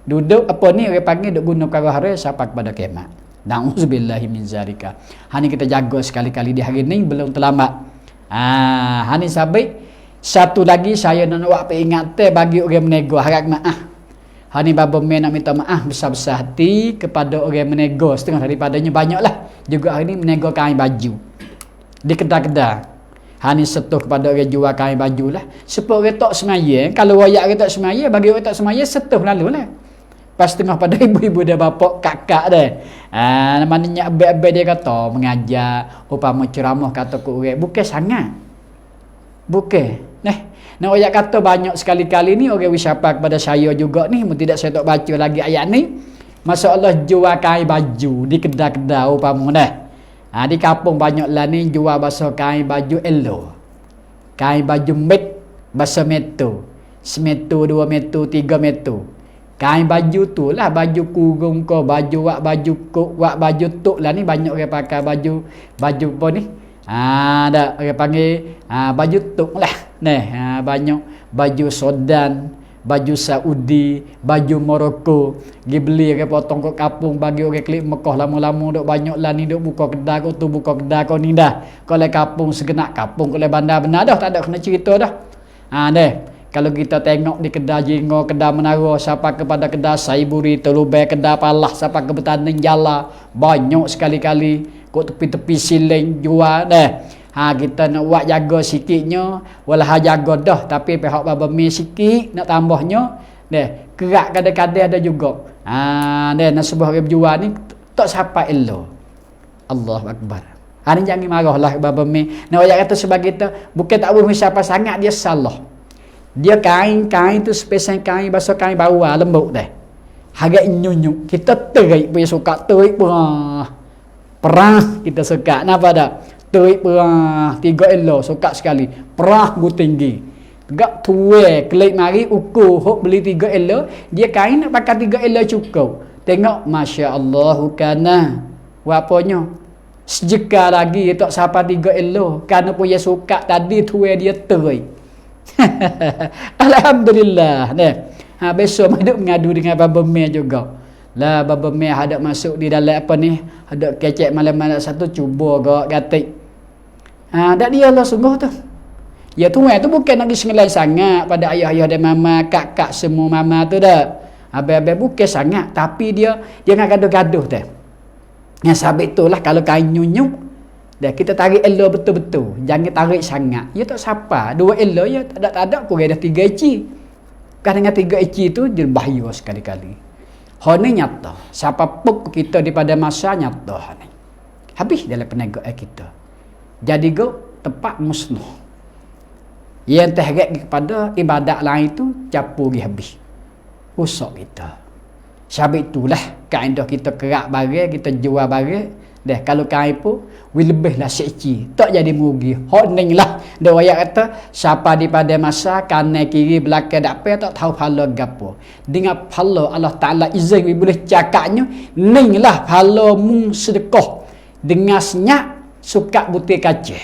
Duduk apa ni orang panggil duk guna perkara hari sampai kepada kiamat. Na'udzubillahi min zalika. Hani kita jaga sekali-kali di hari ni belum terlambat. Hani sabit satu lagi saya nak buat peringatan bagi orang menego harap maaf. Hani bapa men nak minta maaf besar-besar hati kepada orang menego setengah daripadanya banyaklah juga hari ni menego kain baju di kedai-kedai. Hani setuh kepada orang jual kain baju lah. Supaya orang tak semaya. Kalau wayak orang tak semaya, bagi orang tak semaya setuh lalu lah. Pas tengah pada ibu-ibu dan bapak kakak dia. Namanya abe-abe dia kata mengajar upama ceramah kata ku orang bukan sangat. Bukan. Nak ayat kata banyak sekali-kali ni orang wisapa kepada saya juga ni, tidak saya tak baca lagi ayat ni. Masya-Allah jual kain baju di kedai-kedai upama dah. Di kampung banyak lah ni jual basuh kain baju elo. Kain baju met basuh meter. Semeter, 2 meter, 3 meter. Kain baju tu lah baju kurung ko, baju baju kok, baju tok lah ni banyak orang pakai baju apa ni? Ada orang panggil baju tok lah. Banyak baju Sudan, baju Saudi, baju Morocco. Pergi beli orang potong ke kampung bagi orang klik Mekah lama-lama duk banyak lah ni duk buka kedai kau tu buka kedai kau ni dah. Kalau kampung segenak kampung, kalau bandar benar dah tak ada kena cerita dah. Kalau kita tengok di kedai Jinggo, kedai Menara, siapa kepada kedai Saiburi, Telubai, kedai Palah, siapa ke Betaning Jala, banyak sekali-kali kok tepi-tepi siling jual dah. Kita nak buat jaga sikitnya, walah jaga dah, tapi pihak baba mi sikit nak tambahnya, dah. Kerak kadang-kadang ada juga. Nak sebuah orang berjual ni tak siapa elok. Allahu Akbar. Ni jangan marahlah baba mi. Nak ayat kata sebagai kita bukan tak boleh siapa sangat dia salah. Dia kain tu spesial kain basuh kain bawah lembut dah. Harga nyunyuk. Kita terik punya suka terik perah kita suka. Napa dah? Terik perah 3 elo suka sekali. Perah bu tinggi. Tegak tuwe kelik mari ukur hok beli 3 elo, dia kain nak pakai 3 elo cukup. Tengok masya-Allah kana. Apanya? Sejeka lagi tak siapa 3 elo. Kerana punya suka tadi tuwe dia terik. Alhamdulillah. Besok hidup mengadu dengan Baba Meh juga. Lah Baba Meh ada masuk di dalam apa ni? Ada kecek malam-malam satu cuba gak gatik. Dak dia lah sungguh tu. Ya tu bukan nak disengelai sangat pada ayah-ayah dan mama, kakak semua mama tu dah. Abang-abang bukan sangat, tapi dia nak gaduh-gaduh tu. Yang sabit tu lah kalau kain nyunyuk dah kita tarik elo betul-betul. Jangan tarik sangat. Ya tak siapa. 2 elo ya tak ada kurang dah 3 inci. Kan dengan 3 inci tu dia bahaya sekali-kali. Ni nyata. Siapa pun kita daripada masa nyata ni. Habis dalam perniagaan kita. Jadi go tempat musnah. Yang terhadap kepada ibadat lain tu capu pergi habis. Rosak kita. Sebab itulah kaedah kita kerak barang, kita jual barang. Dah kalau kain pun lebih lah seci tak jadi merugi. Hak ning lah dia ayat kata siapa daripada masa kanan kiri belakang dak apa tak tahu pahala gapo. Dengan pahala Allah Taala izin boleh cakapnya ning lah pahala mu sedekah dengan senyap suka butir kaca.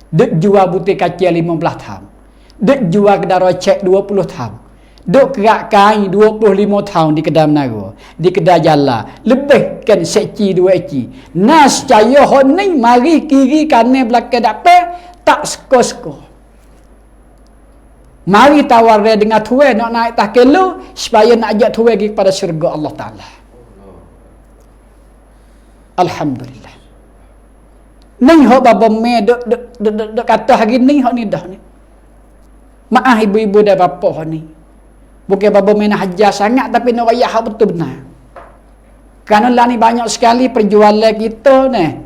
Dek jual butir kaca 15 tahun. Dek jual kedai rocek 20 tahun. Duk kerak kain 25 tahun di kedai Menara, di kedai Jala. Lebih kan seci 2 eci. Nas caya honing mari kiri kanan belakang dapat tak seko-seko. Mari tawar dia dengan tuan nak naik tak kilo supaya nak ajak tuan pergi kepada syurga Allah Taala. Alhamdulillah. Ning hok baba me duk kata hari ni hok ni dah ni. Maaf ibu-ibu dan bapa hok ni. Bukan baba main hajar sangat tapi nak ayat hak betul benar. Kerana lah ni banyak sekali perjualan kita ni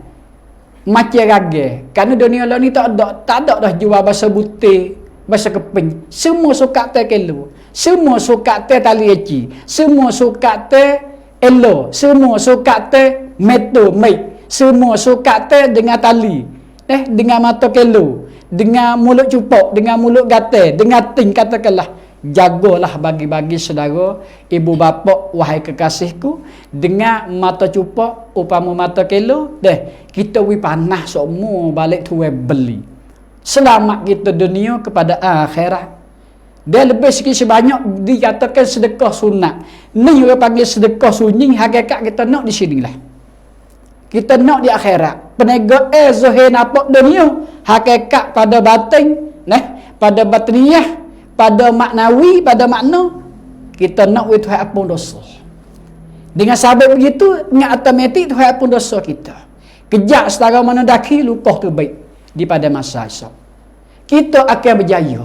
macam raga. Kerana dunia lah ni tak ada dah jual bahasa butir, bahasa keping. Semua suka teh kilo. Semua suka teh tali eci. Semua suka teh elo. Semua suka teh meter mic. Semua suka teh dengan tali. Dengan mata kilo. Dengan mulut cupok, dengan mulut gatal, dengan ting katakanlah. Jagalah bagi-bagi saudara, ibu bapa, wahai kekasihku, dengan mata cupok upama mata kilo, kita wi panah semua balik tu beli. Selamat kita dunia kepada akhirat. Dia lebih sikit sebanyak dikatakan sedekah sunat. Ni orang panggil sedekah sunyi, hakikat kita nak di sinilah. Kita nak di akhirat. Penega zahir nampak dunia, hakikat pada batin, pada batiniah, pada maknawi, pada makna kita nak Tuhan ampun dosa. Dengan sebab begitu, dengan automatik Tuhan ampun dosa kita. Kejak setara mana daki lupa terbaik daripada masa esok. Kita akan berjaya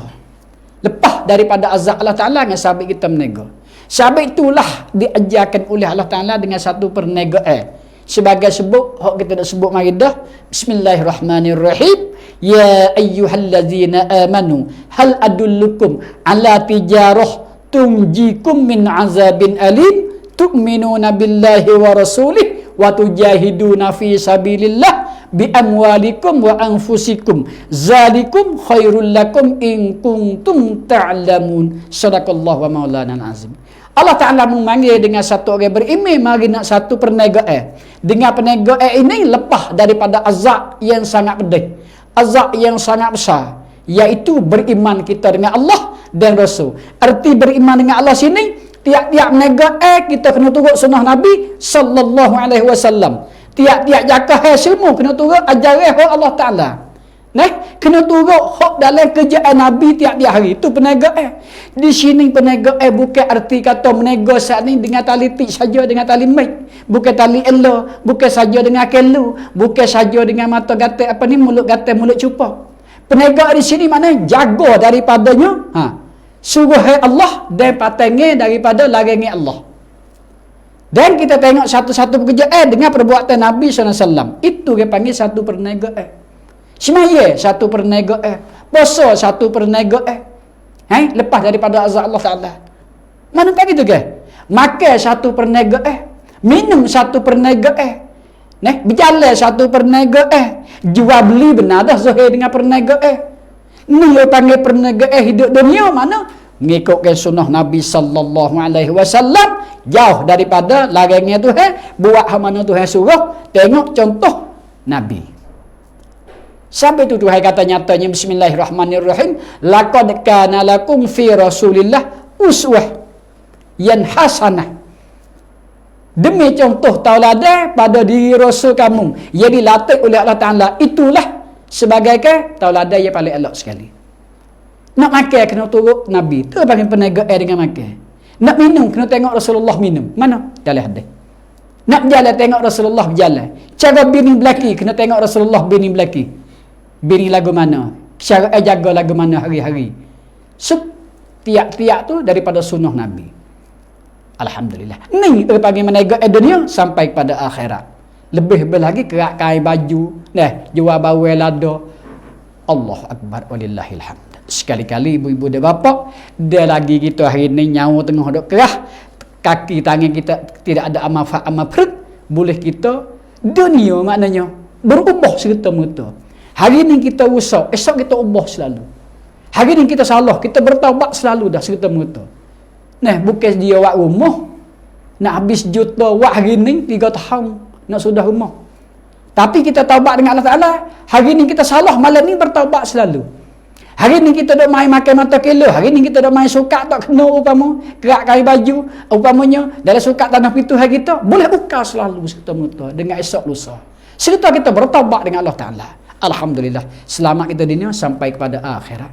lepas daripada azab Allah Taala dengan sebab kita menego. Sebab itulah diajarkan oleh Allah Ta'ala dengan satu perniagaan. Sebagai sebut, hak kita nak sebut mari dah. Bismillahirrahmanirrahim. Ya ayyuhallazina amanu hal adullukum ala tijarah tunjikum min azabin alim tu'minuna billahi wa rasulih wa tujahiduna fi sabilillah bi amwalikum wa anfusikum zalikum khairul lakum in kuntum ta'lamun. Sadaqallahu wa maulana azim. Allah Ta'ala memanggil dengan satu orang beriman mari nak satu perniagaan. Dengan perniagaan ini lepas daripada azab yang sangat pedih, azab yang sangat besar, iaitu beriman kita dengan Allah dan Rasul. Arti beriman dengan Allah sini, tiap-tiap perniagaan kita kena turut sunnah Nabi sallallahu alaihi wasallam. Tiap-tiap jakah semua kena turut ajaran Allah Ta'ala. Kena turut hak dalam kerjaan Nabi tiap-tiap hari. Itu perniagaan. Di sini perniagaan bukan arti kata menego saat ni dengan tali tik saja, dengan tali mic. Bukan tali elo, bukan saja dengan kelu, bukan saja dengan mata gatal mulut gatal, mulut cupang. Perniagaan di sini mana jaga daripadanya suruh Allah dan patangnya daripada larangan Allah. Dan kita tengok satu-satu pekerjaan dengan perbuatan Nabi SAW. Itu dia panggil satu perniagaan. Semaya satu perniagaan, puasa satu perniagaan. Lepas daripada azab Allah Ta'ala. Mana tak gitu ke? Makan satu perniagaan, minum satu perniagaan, berjalan satu perniagaan, jual beli benar dah zahir dengan perniagaan. Ni dia panggil perniagaan hidup dunia mana? Mengikutkan sunnah Nabi sallallahu alaihi wasallam, jauh daripada larangan Tuhan, buat hal mana Tuhan suruh. Tengok contoh Nabi. Sampai itu Tuhan kata nyatanya bismillahirrahmanirrahim, laqad kana lakum fi rasulillah uswah yang hasanah. Demi contoh tauladan pada diri Rasul kamu yang dilatih oleh Allah Ta'ala, itulah sebagai tauladan yang paling elok sekali. Nak makan kena turut Nabi, tu panggil perniagaan dengan makan. Nak minum kena tengok Rasulullah minum. Mana? Dalam hadis. Nak berjalan tengok Rasulullah berjalan. Cara bini belaki kena tengok Rasulullah bini belaki. Bini lagu mana, cara jaga lagu mana hari-hari. Tiap-tiap tu daripada sunnah Nabi. Alhamdulillah. Ni panggil menego dunia sampai pada akhirat. Lebih lagi kerak kain baju, jual bawai lada. Allah Akbar walillahil hamd. Sekali-kali ibu-ibu dan bapa, dia lagi kita hari ni nyawa tengah dok kerah, kaki tangan kita tidak ada amal perut, boleh kita dunia maknanya berubah serta-merta. Hari ni kita rusak, esok kita ubah selalu. Hari ni kita salah, kita bertaubat selalu dah serta-merta. Bukan dia buat rumah, nak habis juta buat hari ni 3 tahun nak sudah rumah. Tapi kita taubat dengan Allah Ta'ala, hari ni kita salah, malam ni bertaubat selalu. Hari ni kita dok main makan mata kilo, hari ni kita dok main sukat tak kena upama, kerak kain baju, upamanya dalam sukat tanah pintu hari kita, boleh ukar selalu serta-merta dengan esok lusa. Serta kita bertaubat dengan Allah Ta'ala. Alhamdulillah, selamat kita dunia sampai kepada akhirat.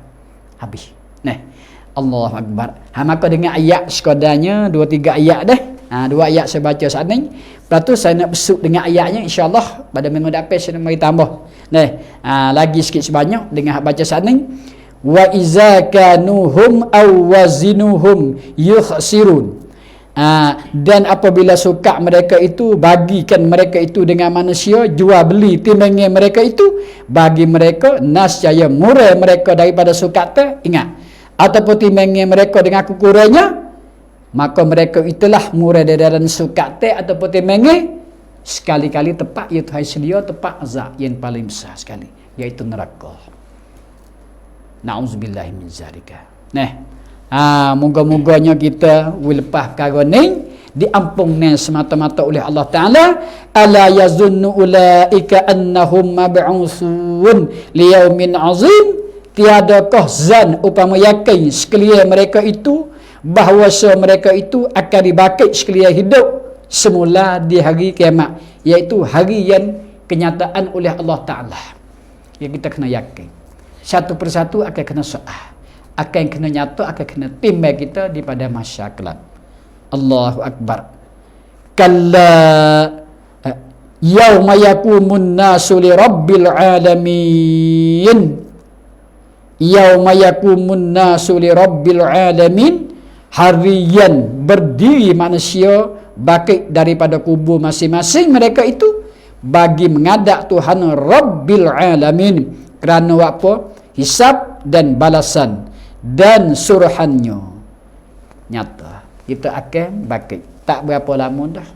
Habis. Allahu Akbar. Maka dengan ayat sekadarnya 2-3 ayat dah. 2 ayat saya baca saat ni. Lepas tu saya nak besuk dengan ayatnya, insya-Allah pada minggu depan saya nak mari tambah. Lagi sikit sebanyak dengan baca saat ni. Wa iza kanuhum aw wazinuhum yukhsirun. Dan apabila suka mereka itu, bagikan mereka itu dengan manusia, jual beli timbangan mereka itu, bagi mereka nascaya murah mereka daripada sukat ingat, ataupun timbangan mereka dengan kukurannya, maka mereka itulah murah dari sukat ataupun timbangan, sekali-kali tepat iaitu hai selia, tepat azab yang paling besar sekali, iaitu neraka. Na'udzubillahi min zalika. Moga-moganya kita lepas perkara ni diampungkan semata-mata oleh Allah Ta'ala. Ala yazunnu ulaika annahum mab'usun liyaumin azim. Tiadakah zan upama yakin sekalian mereka itu bahawasa mereka itu akan dibangkit sekalian hidup semula di hari kiamat, iaitu hari yang kenyataan oleh Allah Ta'ala. Yang kita kena yakin satu persatu akan kena soal, akan kena nyata, akan kena timbang kita di pada masa kelak. Allahu Akbar. Kalla yauma yaqumun nasu li rabbil alamin. Yauma yaqumun nasu li rabbil alamin. harian berdiri manusia bangkit daripada kubur masing-masing mereka itu bagi menghadap Tuhan Rabbil Alamin kerana apa? Hisab dan balasan dan suruhannya. Nyata kita akan bangkit tak berapa lama dah.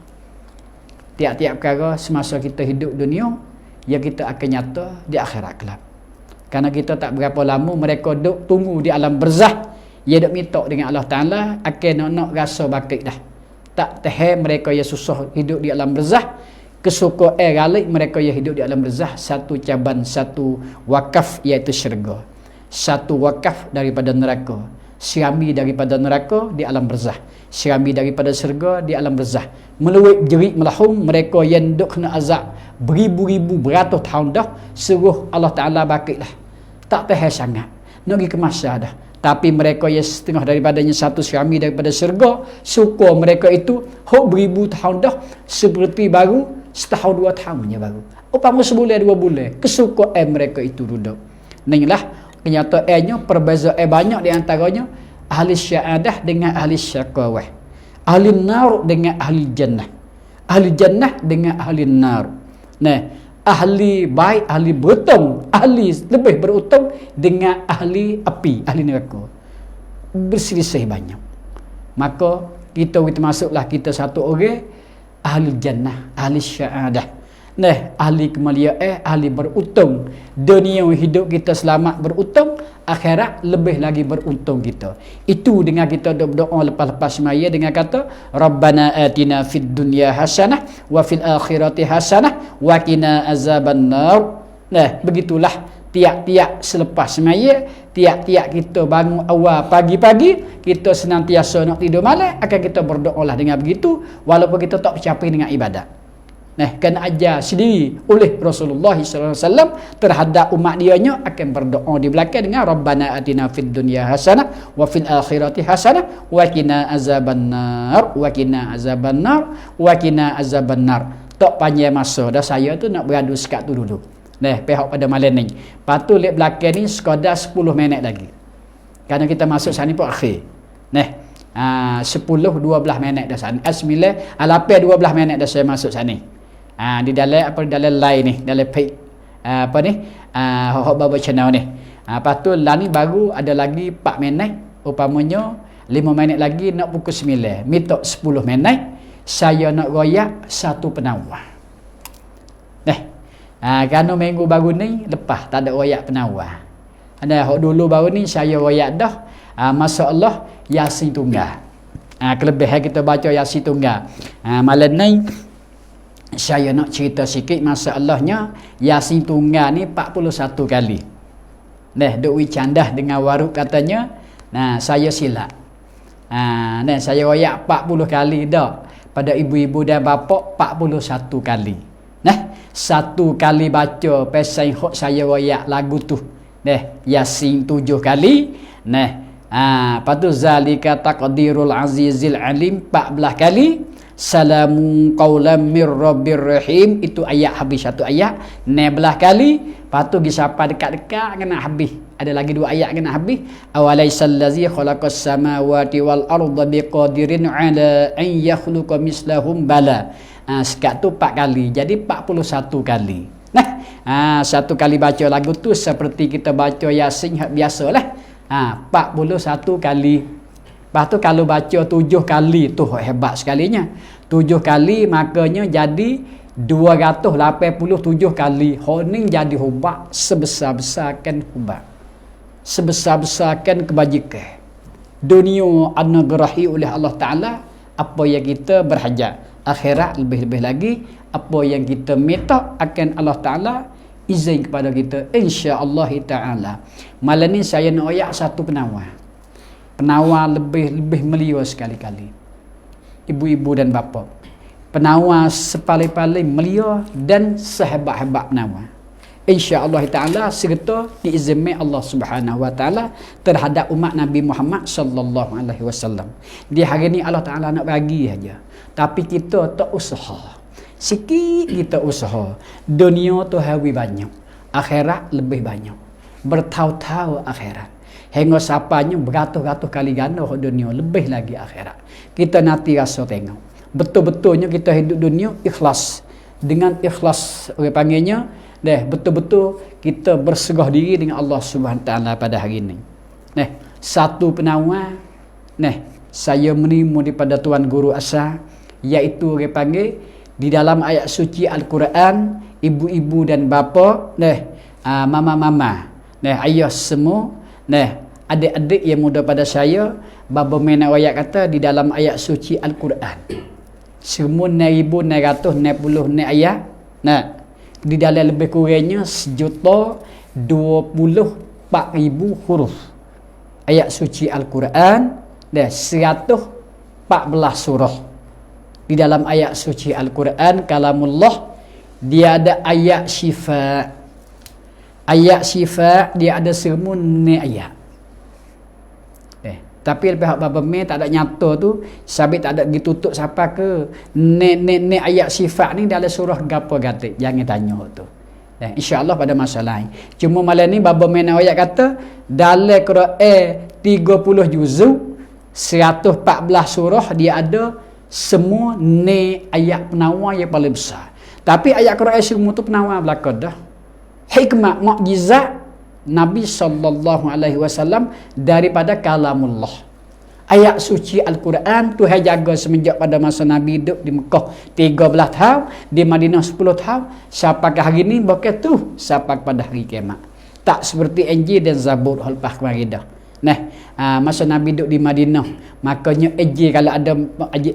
Tiap-tiap perkara semasa kita hidup dunia yang kita akan nyata di akhirat kelak. Karena kita tak berapa lama mereka duk tunggu di alam barzah. Dia duk minta dengan Allah Ta'ala akan nak rasa bangkit dah. Tak tahan mereka yang susah hidup di alam barzah. Kesuka galik mereka yang hidup di alam barzah. Satu caban, satu wakaf iaitu syurga. Satu wakaf daripada neraka. Sirami daripada neraka di alam barzah. Sirami daripada syurga di alam barzah. Meluit jerit melahum mereka yang duk kena azab beribu-ribu beratus tahun dah. Suruh Allah Ta'ala bangkit lah. Tak tahan sangat. Nak pergi ke masa dah. Tapi mereka yang setengah daripadanya satu sirami daripada syurga, suka mereka itu hok beribu tahun dah seperti baru setahun dua tahun je baru. Upama sebulan dua bulan kesukaan mereka itu duduk. Inilah kenyataannya perbezaan banyak di antaranya ahli syahadah dengan ahli syaqawah. Ahli nar dengan ahli jannah. Ahli jannah dengan ahli nar. Nah, ahli baik, ahli beruntung, ahli lebih beruntung dengan ahli api, ahli neraka. Berselisih banyak. Maka kita termasuklah kita satu orang ahli jannah, ahli syahadah. Nah, ahli kemuliaan, ahli beruntung. Dunia hidup kita selamat beruntung, akhirat lebih lagi beruntung kita. Itu dengan kita berdoa lepas-lepas semaya dengan kata Rabbana atina fid dunya hasanah wa fil akhirati hasanah wa qina azabannar. Nah, begitulah tiap-tiap selepas semaya, tiap-tiap kita bangun awal pagi-pagi, kita senantiasa nak tidur malam, akan kita berdoalah dengan begitu walaupun kita tak mencapai dengan ibadat. Nah, kena ajar sendiri oleh Rasulullah SAW terhadap umat dianya akan berdoa di belakang dengan Rabbana atina fid dunya hasanah wa fil akhirati hasanah wa qina azabannar wa qina azabannar wa qina azabannar. Tak panjang masa dah saya tu nak beradu sekat tu dulu. Nah, pihak pada malam ni. Patu lihat belakang ni sekadar 10 minit lagi. Kerana kita masuk sana pun akhir. Nah, 10 12 minit dah sana. 9 8 12 minit dah saya masuk sana. Di dalam apa dalam line ni, dalam page apa ni? Hok baba channel ni. Lepas tu lah ni baru ada lagi 4 minit, upamanya 5 minit lagi nak pukul 9. Minta 10 minit saya nak royak satu penawar. Kerana minggu baru ni lepas tak ada royak penawar. Hok dulu baru ni saya royak dah. Masya-Allah Yasin tunggal. Kelebihan kita baca Yasin tunggal. Malam ni saya nak cerita sikit masalahnya Yasin tunggal ni 41 kali. Nah, duk candah dengan waruk katanya. Nah, saya silap. Nah, saya royak 40 kali dah. Pada ibu-ibu dan bapa 41 kali. Nah, satu kali baca pesan hok saya royak lagu tu. Nah, Yasin 7 kali. Nah, lepas tu zalika taqdirul azizil alim 14 kali. Salamun qaulam mir rabbir rahim, itu ayat habis satu ayat 16 kali. Lepas tu gisapa dekat-dekat kena habis. Ada lagi 2 ayat kena habis. Awalaisal ladzi khalaqas samawati wal arda biqadirin ala an yakhluqa mislahum bala. Sekat tu 4 kali. Jadi 41 kali. Nah, satu kali baca lagu tu seperti kita baca Yasin biasalah. 41 kali. Lepas tu kalau baca 7 kali tu hebat sekalinya. 7 kali makanya jadi 287 kali. Honing jadi hubat sebesar-besarkan hubat. Sebesar-besarkan kebajikan. Dunia anugerahi oleh Allah Ta'ala apa yang kita berhajat. Akhirat lebih-lebih lagi apa yang kita minta akan Allah Ta'ala izin kepada kita insya-Allah Ta'ala. Malam ni saya nak ayat satu penawar. Penawar lebih melia sekali-kali. Ibu-ibu dan bapa. Penawar sepaling-paling melia dan sehebat-hebat penawar. InsyaAllah Ta'ala serta diizinkan Allah Subhanahu Wa Ta'ala terhadap umat Nabi Muhammad Sallallahu Alaihi Wasallam. Di hari ni Allah Ta'ala nak bagi aja. Tapi kita tak usaha. Sikit kita usaha. Dunia tu hawi banyak. Akhirat lebih banyak. Bertahu-tahu akhirat. Hingga sapanya beratus-ratus kali ganda dunia, lebih lagi akhirat. Kita nanti rasa tengok. Betul-betulnya kita hidup dunia ikhlas. Dengan ikhlas orang panggilnya, betul-betul kita berserah diri dengan Allah Subhanahu Wa Taala pada hari ini. Satu penawar, saya menimu daripada Tuan Guru Asar, iaitu orang panggil di dalam ayat suci Al-Quran, ibu-ibu dan bapa, mama-mama, ayah semua, adik-adik yang muda pada saya, bapa mena ayat kata di dalam ayat suci Al-Quran. Semua 9,990 ayat. Di dalam lebih kurangnya 1,024,000 huruf. Ayat suci Al-Quran 114 surah. Di dalam ayat suci Al-Quran kalamullah, dia ada ayat syifa. Ayat syifa dia ada semua ni ayat. Tapi pihak bapa me tak ada nyata tu, sabit tak ada ditutup siapa ke ni ayat sifat ni dalam surah gapo gatik, jangan tanya tu. InsyaAllah pada masa lain. Cuma malam ni bapa me ayat kata dalam Quran 30 juzuk 114 surah dia ada semua ni ayat penawar yang paling besar. Tapi ayat Quran semua tu penawar belaka dah. Hikmah mukjizat Nabi SAW daripada kalamullah. Ayat suci Al-Quran Tuhan jaga semenjak pada masa Nabi hidup di Mekah 13 tahun, di Madinah 10 tahun, sampai ke hari ni bukan tu sampai pada hari kiamat. Tak seperti Injil dan Zabur lepas kemarin dah. Masa Nabi hidup di Madinah, makanya Injil kalau ada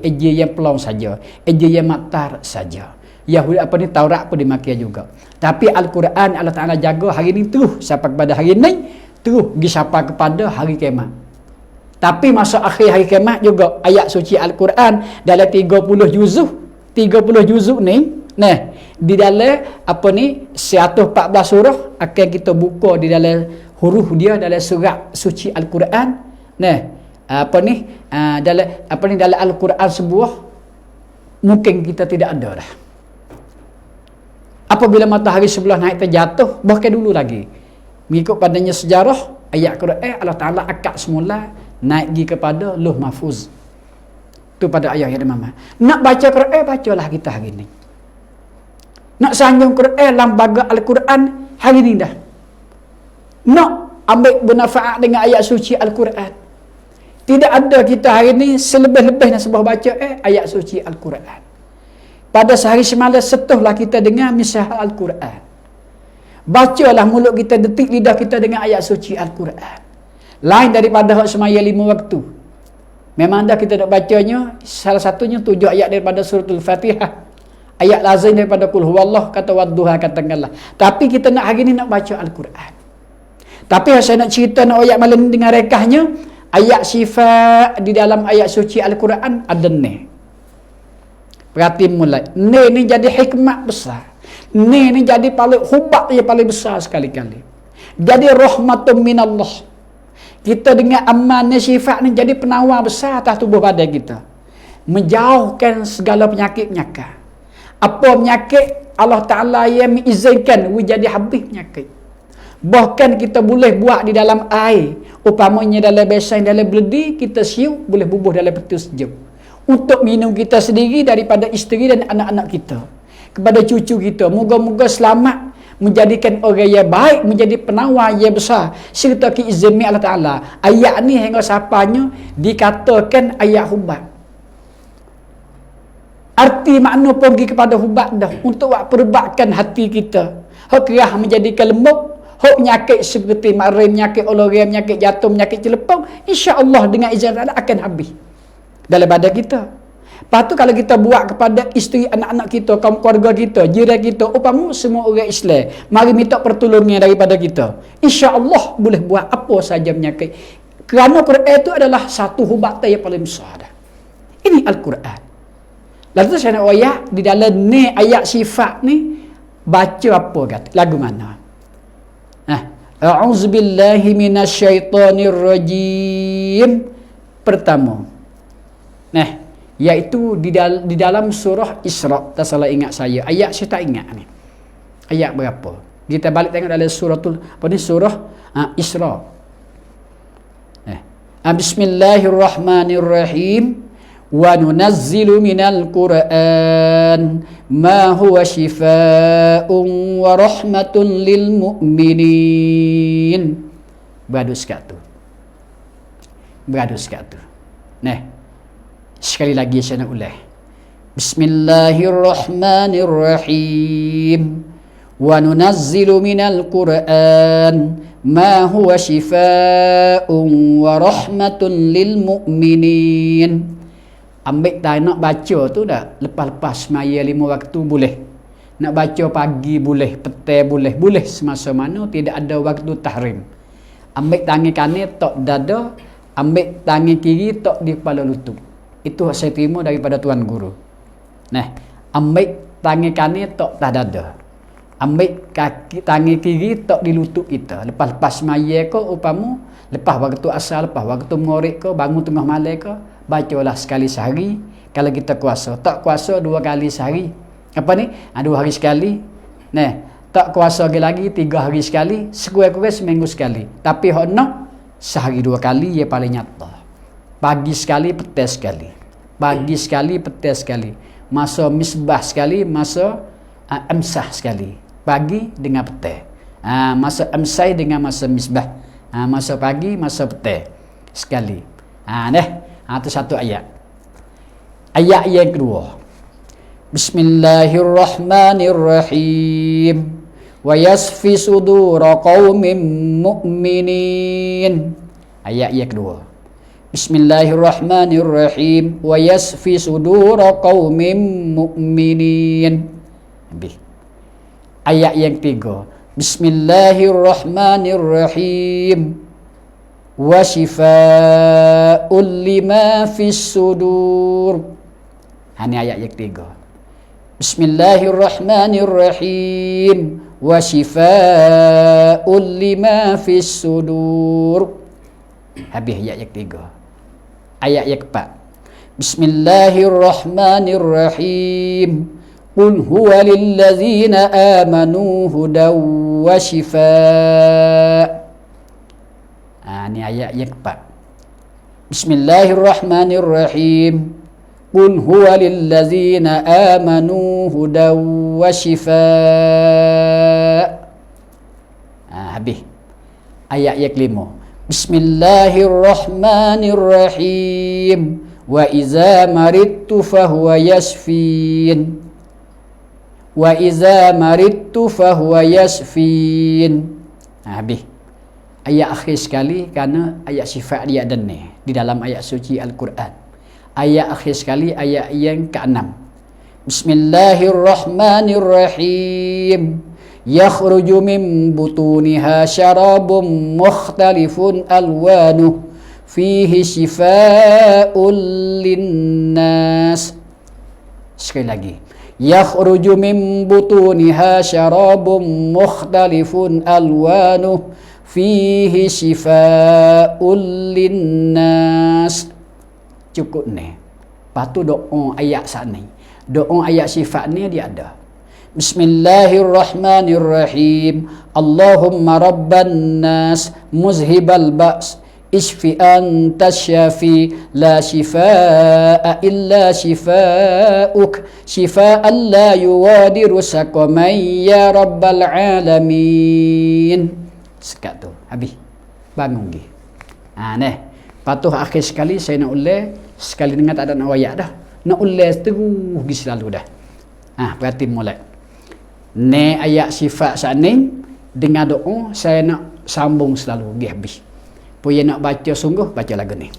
Injil yang pelong saja, Injil yang maktar saja. Yahudi Taurat pun dimakai juga. Tapi Al-Quran Allah Ta'ala jaga hari ni terus sampai kepada hari ni, terus pergi sampai kepada hari kiamat. Tapi masa akhir hari kiamat juga ayat suci Al-Quran dalam 30 juzuk ni, di dalam 114 surah akan kita buka di dalam huruf dia dalam surat suci Al-Quran. Dalam Al-Quran sebuah mungkin kita tidak ada dah. Apabila matahari sebelah naik terjatuh, bahkan dulu lagi mengikut padanya sejarah ayat Quran Allah Ta'ala akad semula naik pergi kepada Lauh Mahfuz. Tu pada ayat yang mama. Nak baca Quran, bacalah kita hari ni. Nak sanjung Quran, lembaga Al-Quran hari ni dah. Nak ambil bernafaat dengan ayat suci Al-Quran. Tidak ada kita hari ni selebih-lebih nak sebuah baca ayat suci Al-Quran. Pada sehari semalam setuhlah kita dengar misal Al-Quran. Bacalah mulut kita, detik lidah kita dengan ayat suci Al-Quran. Lain daripada hak semaya 5 waktu. Memang dah kita nak bacanya, salah satunya 7 ayat daripada suratul Fatihah. Ayat lazim daripada Qul Huwallah, kata wadduha, katakanlah. Tapi kita nak hari ni nak baca Al-Quran. Tapi saya nak cerita nak ayat malam ni dengan rekahnya, ayat sifat di dalam ayat suci Al-Quran ada ni. Perhati mulai. Ni jadi hikmat besar. Ni jadi paling hubat yang paling besar sekali-kali. Jadi rahmatun minallah. Kita dengan aman ni sifat ni jadi penawar besar atas tubuh badan kita. Menjauhkan segala penyakit-penyakit. Apa penyakit Allah Ta'ala yang mengizinkan jadi habis penyakit. Bahkan kita boleh buat di dalam air. Upamanya dalam besan, dalam beledi, kita siup boleh bubuh dalam peti sejuk. Untuk minum kita sendiri, daripada isteri dan anak-anak kita, kepada cucu kita. Moga-moga selamat, menjadikan orang yang baik, menjadi penawar yang besar serta keizami Allah Ta'ala. Ayat ni hingga sapanya dikatakan ayat hubat. Arti makna pergi kepada hubat dah, untuk perbatkan hati kita. Hak kerah menjadikan lembut. Hak penyakit seperti marin, penyakit olorian, penyakit jatuh, penyakit celepau, insya-Allah dengan izin Allah akan habis dalam badan kita. Lepas tu kalau kita buat kepada isteri, anak-anak kita, kaum keluarga kita, jiran kita, umpama semua orang Islam, mari minta pertolongan daripada kita, insya-Allah boleh buat apa saja penyakit. Kerana Quran itu adalah satu hubatan yang paling besar dah. Ini Al-Quran. Lalu saya nak ayat di dalam ni ayat sifat ni, baca apa kata? Lagu mana? A'udzubillahi minasyaitonirrajim. Pertama, iaitu di dalam surah Isra. Tak salah ingat saya, ayat saya tak ingat ni ayat berapa. Kita balik tengok dalam surah Isra. Bismillahirrahmanirrahim. Wa nunazzilu minal Qur'an ma huwa shifaa'un wa rahmatun lil mu'minin. Beradus kat tu. Nah, sekali lagi saya nak ulang. Bismillahirrahmanirrahim. Wa nunazzilu minal Qur'an ma huwa shifaa'un wa rahmatun lil mu'minin. Ambil tak nak baca tu dah lepas-lepas semaya 5 waktu boleh. Nak baca pagi boleh, petang boleh. Boleh semasa mana, tidak ada waktu tahrim. Ambil tangan kanan tok dada, ambil tangan kiri tok di kepala lutut. Itu saya terima daripada tuan guru. Nah, ambil tangan kanan tok tak dada. Ambil kaki tangan kiri tok di lutut kita. Lepas-lepas semaya ke upamu, lepas waktu asar, lepas waktu maghrib ke, bangun tengah malam ke, bacalah sekali sehari. Kalau kita kuasa, tak kuasa 2 kali sehari. Apa ni? 2 hari sekali. Nah, tak kuasa lagi 3 hari sekali, sekurang-kurang seminggu sekali. Tapi hok nak sehari 2 kali ia paling nyata. Pagi sekali, petang sekali. Pagi sekali, petang sekali. Masa misbah sekali, masa amsah sekali. Pagi dengan petang. Masa amsai dengan masa misbah. Masa pagi, masa petang sekali. Itu satu ayat. Ayat yang kedua. Bismillahirrahmanirrahim. Wa yasfi sudura qaumin mu'minin. Ayat yang kedua. Bismillahirrahmanirrahim. Wa yasfi sudura qaumin mu'minin. Habis. Ayat yang ketiga. Bismillahirrahmanirrahim. Wa shifaa'un lima fis sudur. Ini ayat yang ketiga. Bismillahirrahmanirrahim. Wa shifaa'un lima fis sudur. Habis ayat yang ketiga. Ayat yang keempat. Bismillahirrahmanirrahim. Qul huwa lillazina amanu hudaw wa shifaa'. Ini ayat yang keempat. Bismillahirrahmanirrahim. Qul huwa lillazina amanu hudaw wa shifaa'. Habis. Ayat yang kelima. Bismillahirrahmanirrahim. Wa iza maridtu fahuwa yashfin. Wa iza maridtu fahuwa yashfin. Habis. Ayat akhir sekali kerana ayat sifat dia ada ni di dalam ayat suci Al-Quran. Ayat akhir sekali ayat yang ke-6. Bismillahirrahmanirrahim. Yakhruju min butuniha syarabun mukhtalifun alwanuh fihi shifaa'un linnas. Sekali lagi. Yakhruju min butuniha syarabun mukhtalifun alwanuh fihi shifaa'un linnas. Cukup ni. Lepas tu doa ayat saat ni. Doa ayat sifat ni dia ada. Bismillahirrahmanirrahim. Allahumma rabban nas muzhibal ba's ishfi anta syafi la shifaa'a illa shifaa'uk shifaa'an la yuwadiru saqaman ya rabbal alamin. Sekat tu habis. Bangun lagi. Patuh akhir sekali saya nak ulang sekali dengan tak ada nak wayak dah. Nak ulang terus pergi selalu dah. Berarti mulai. Ni ayat sifat saat ni dengan doa saya nak sambung selalu pergi habis. Punya nak baca sungguh baca lagu ni.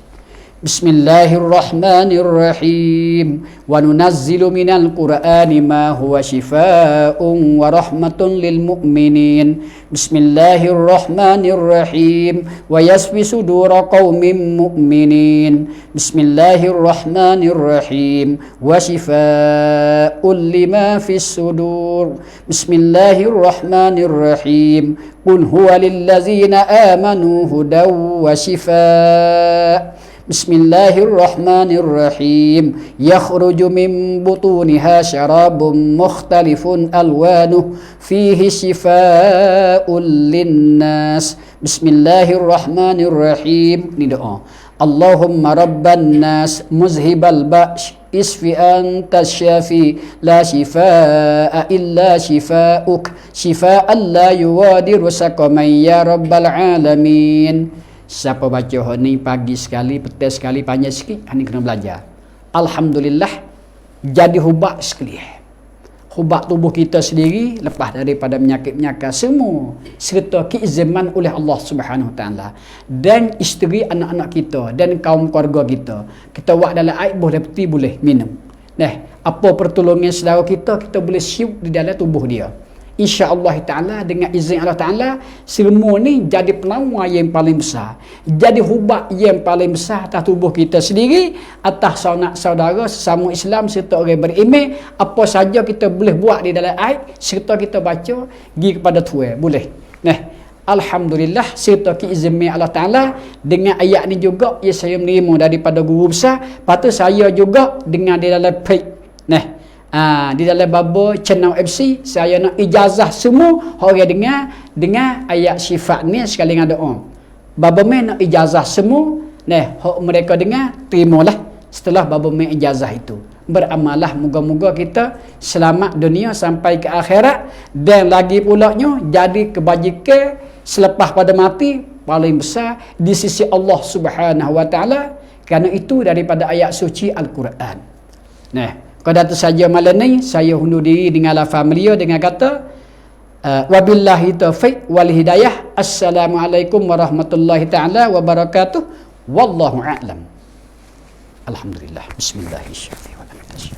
Bismillahirrahmanirrahim. Wa nunazzilu minal Qur'ani ma huwa shifaa'un wa rahmatun lil mu'minin. Bismillahirrahmanirrahim. Wa yasfi sudura qaumin mu'minin. Bismillahirrahmanirrahim. Wa shifaa'un lima fis sudur. Bismillahirrahmanirrahim. Qul huwa lillazina amanu hudaw wa shifaa'. Bismillahirrahmanirrahim. Yakhruju min butuniha syarabun mukhtalifun alwanuh fihi shifaa'un linnas. Bismillahirrahmanirrahim. Ini doa. Allahumma rabban nas muzhibal ba's isfi anta syafi la shifaa illa shifauk shifaan la yuwadiru saqaman ya rabbal alamin. Siapa baca ni pagi sekali, petang sekali, panjang sikit, ni kena belajar. Alhamdulillah, jadi hubak sekali. Hubak tubuh kita sendiri lepas daripada penyakit-penyakit semua serta keizinan oleh Allah Subhanahu Wa Taala, dan isteri anak-anak kita dan kaum keluarga kita buat dalam air boleh peti boleh minum. Nah, apa pertolongan saudara kita boleh siup di dalam tubuh dia. InsyaAllah Ta'ala, dengan izin Allah Ta'ala, semua ni jadi penawar yang paling besar, jadi hubak yang paling besar atas tubuh kita sendiri, atas saudara sesama Islam serta orang beriman. Apa saja kita boleh buat di dalam ayat serta kita baca pergi kepada Tuhan boleh. Nah, Alhamdulillah, serta keizin Allah Ta'ala, dengan ayat ni juga ya saya menerima daripada guru besar. Lepas tu saya juga dengan di dalam page, nah, di dalam baba channel FC, saya nak ijazah semua orang dengan ayat sifat ni sekali dengan doa. Baba mai nak ijazah semua, nah hak mereka dengar terimalah setelah baba mai ijazah itu. Beramallah, moga-moga kita selamat dunia sampai ke akhirat, dan lagi pulanya jadi kebajikan selepas pada mati paling besar di sisi Allah Subhanahu Wa Taala, kerana itu daripada ayat suci Al-Quran. Nah, pada itu saja malam ni saya undur diri dengan la familia dengan kata wabillahi taufiq wal hidayah. Assalamualaikum warahmatullahi taala wabarakatuh. Wallahu a'lam. Alhamdulillah. Bismillahirrahmanirrahim.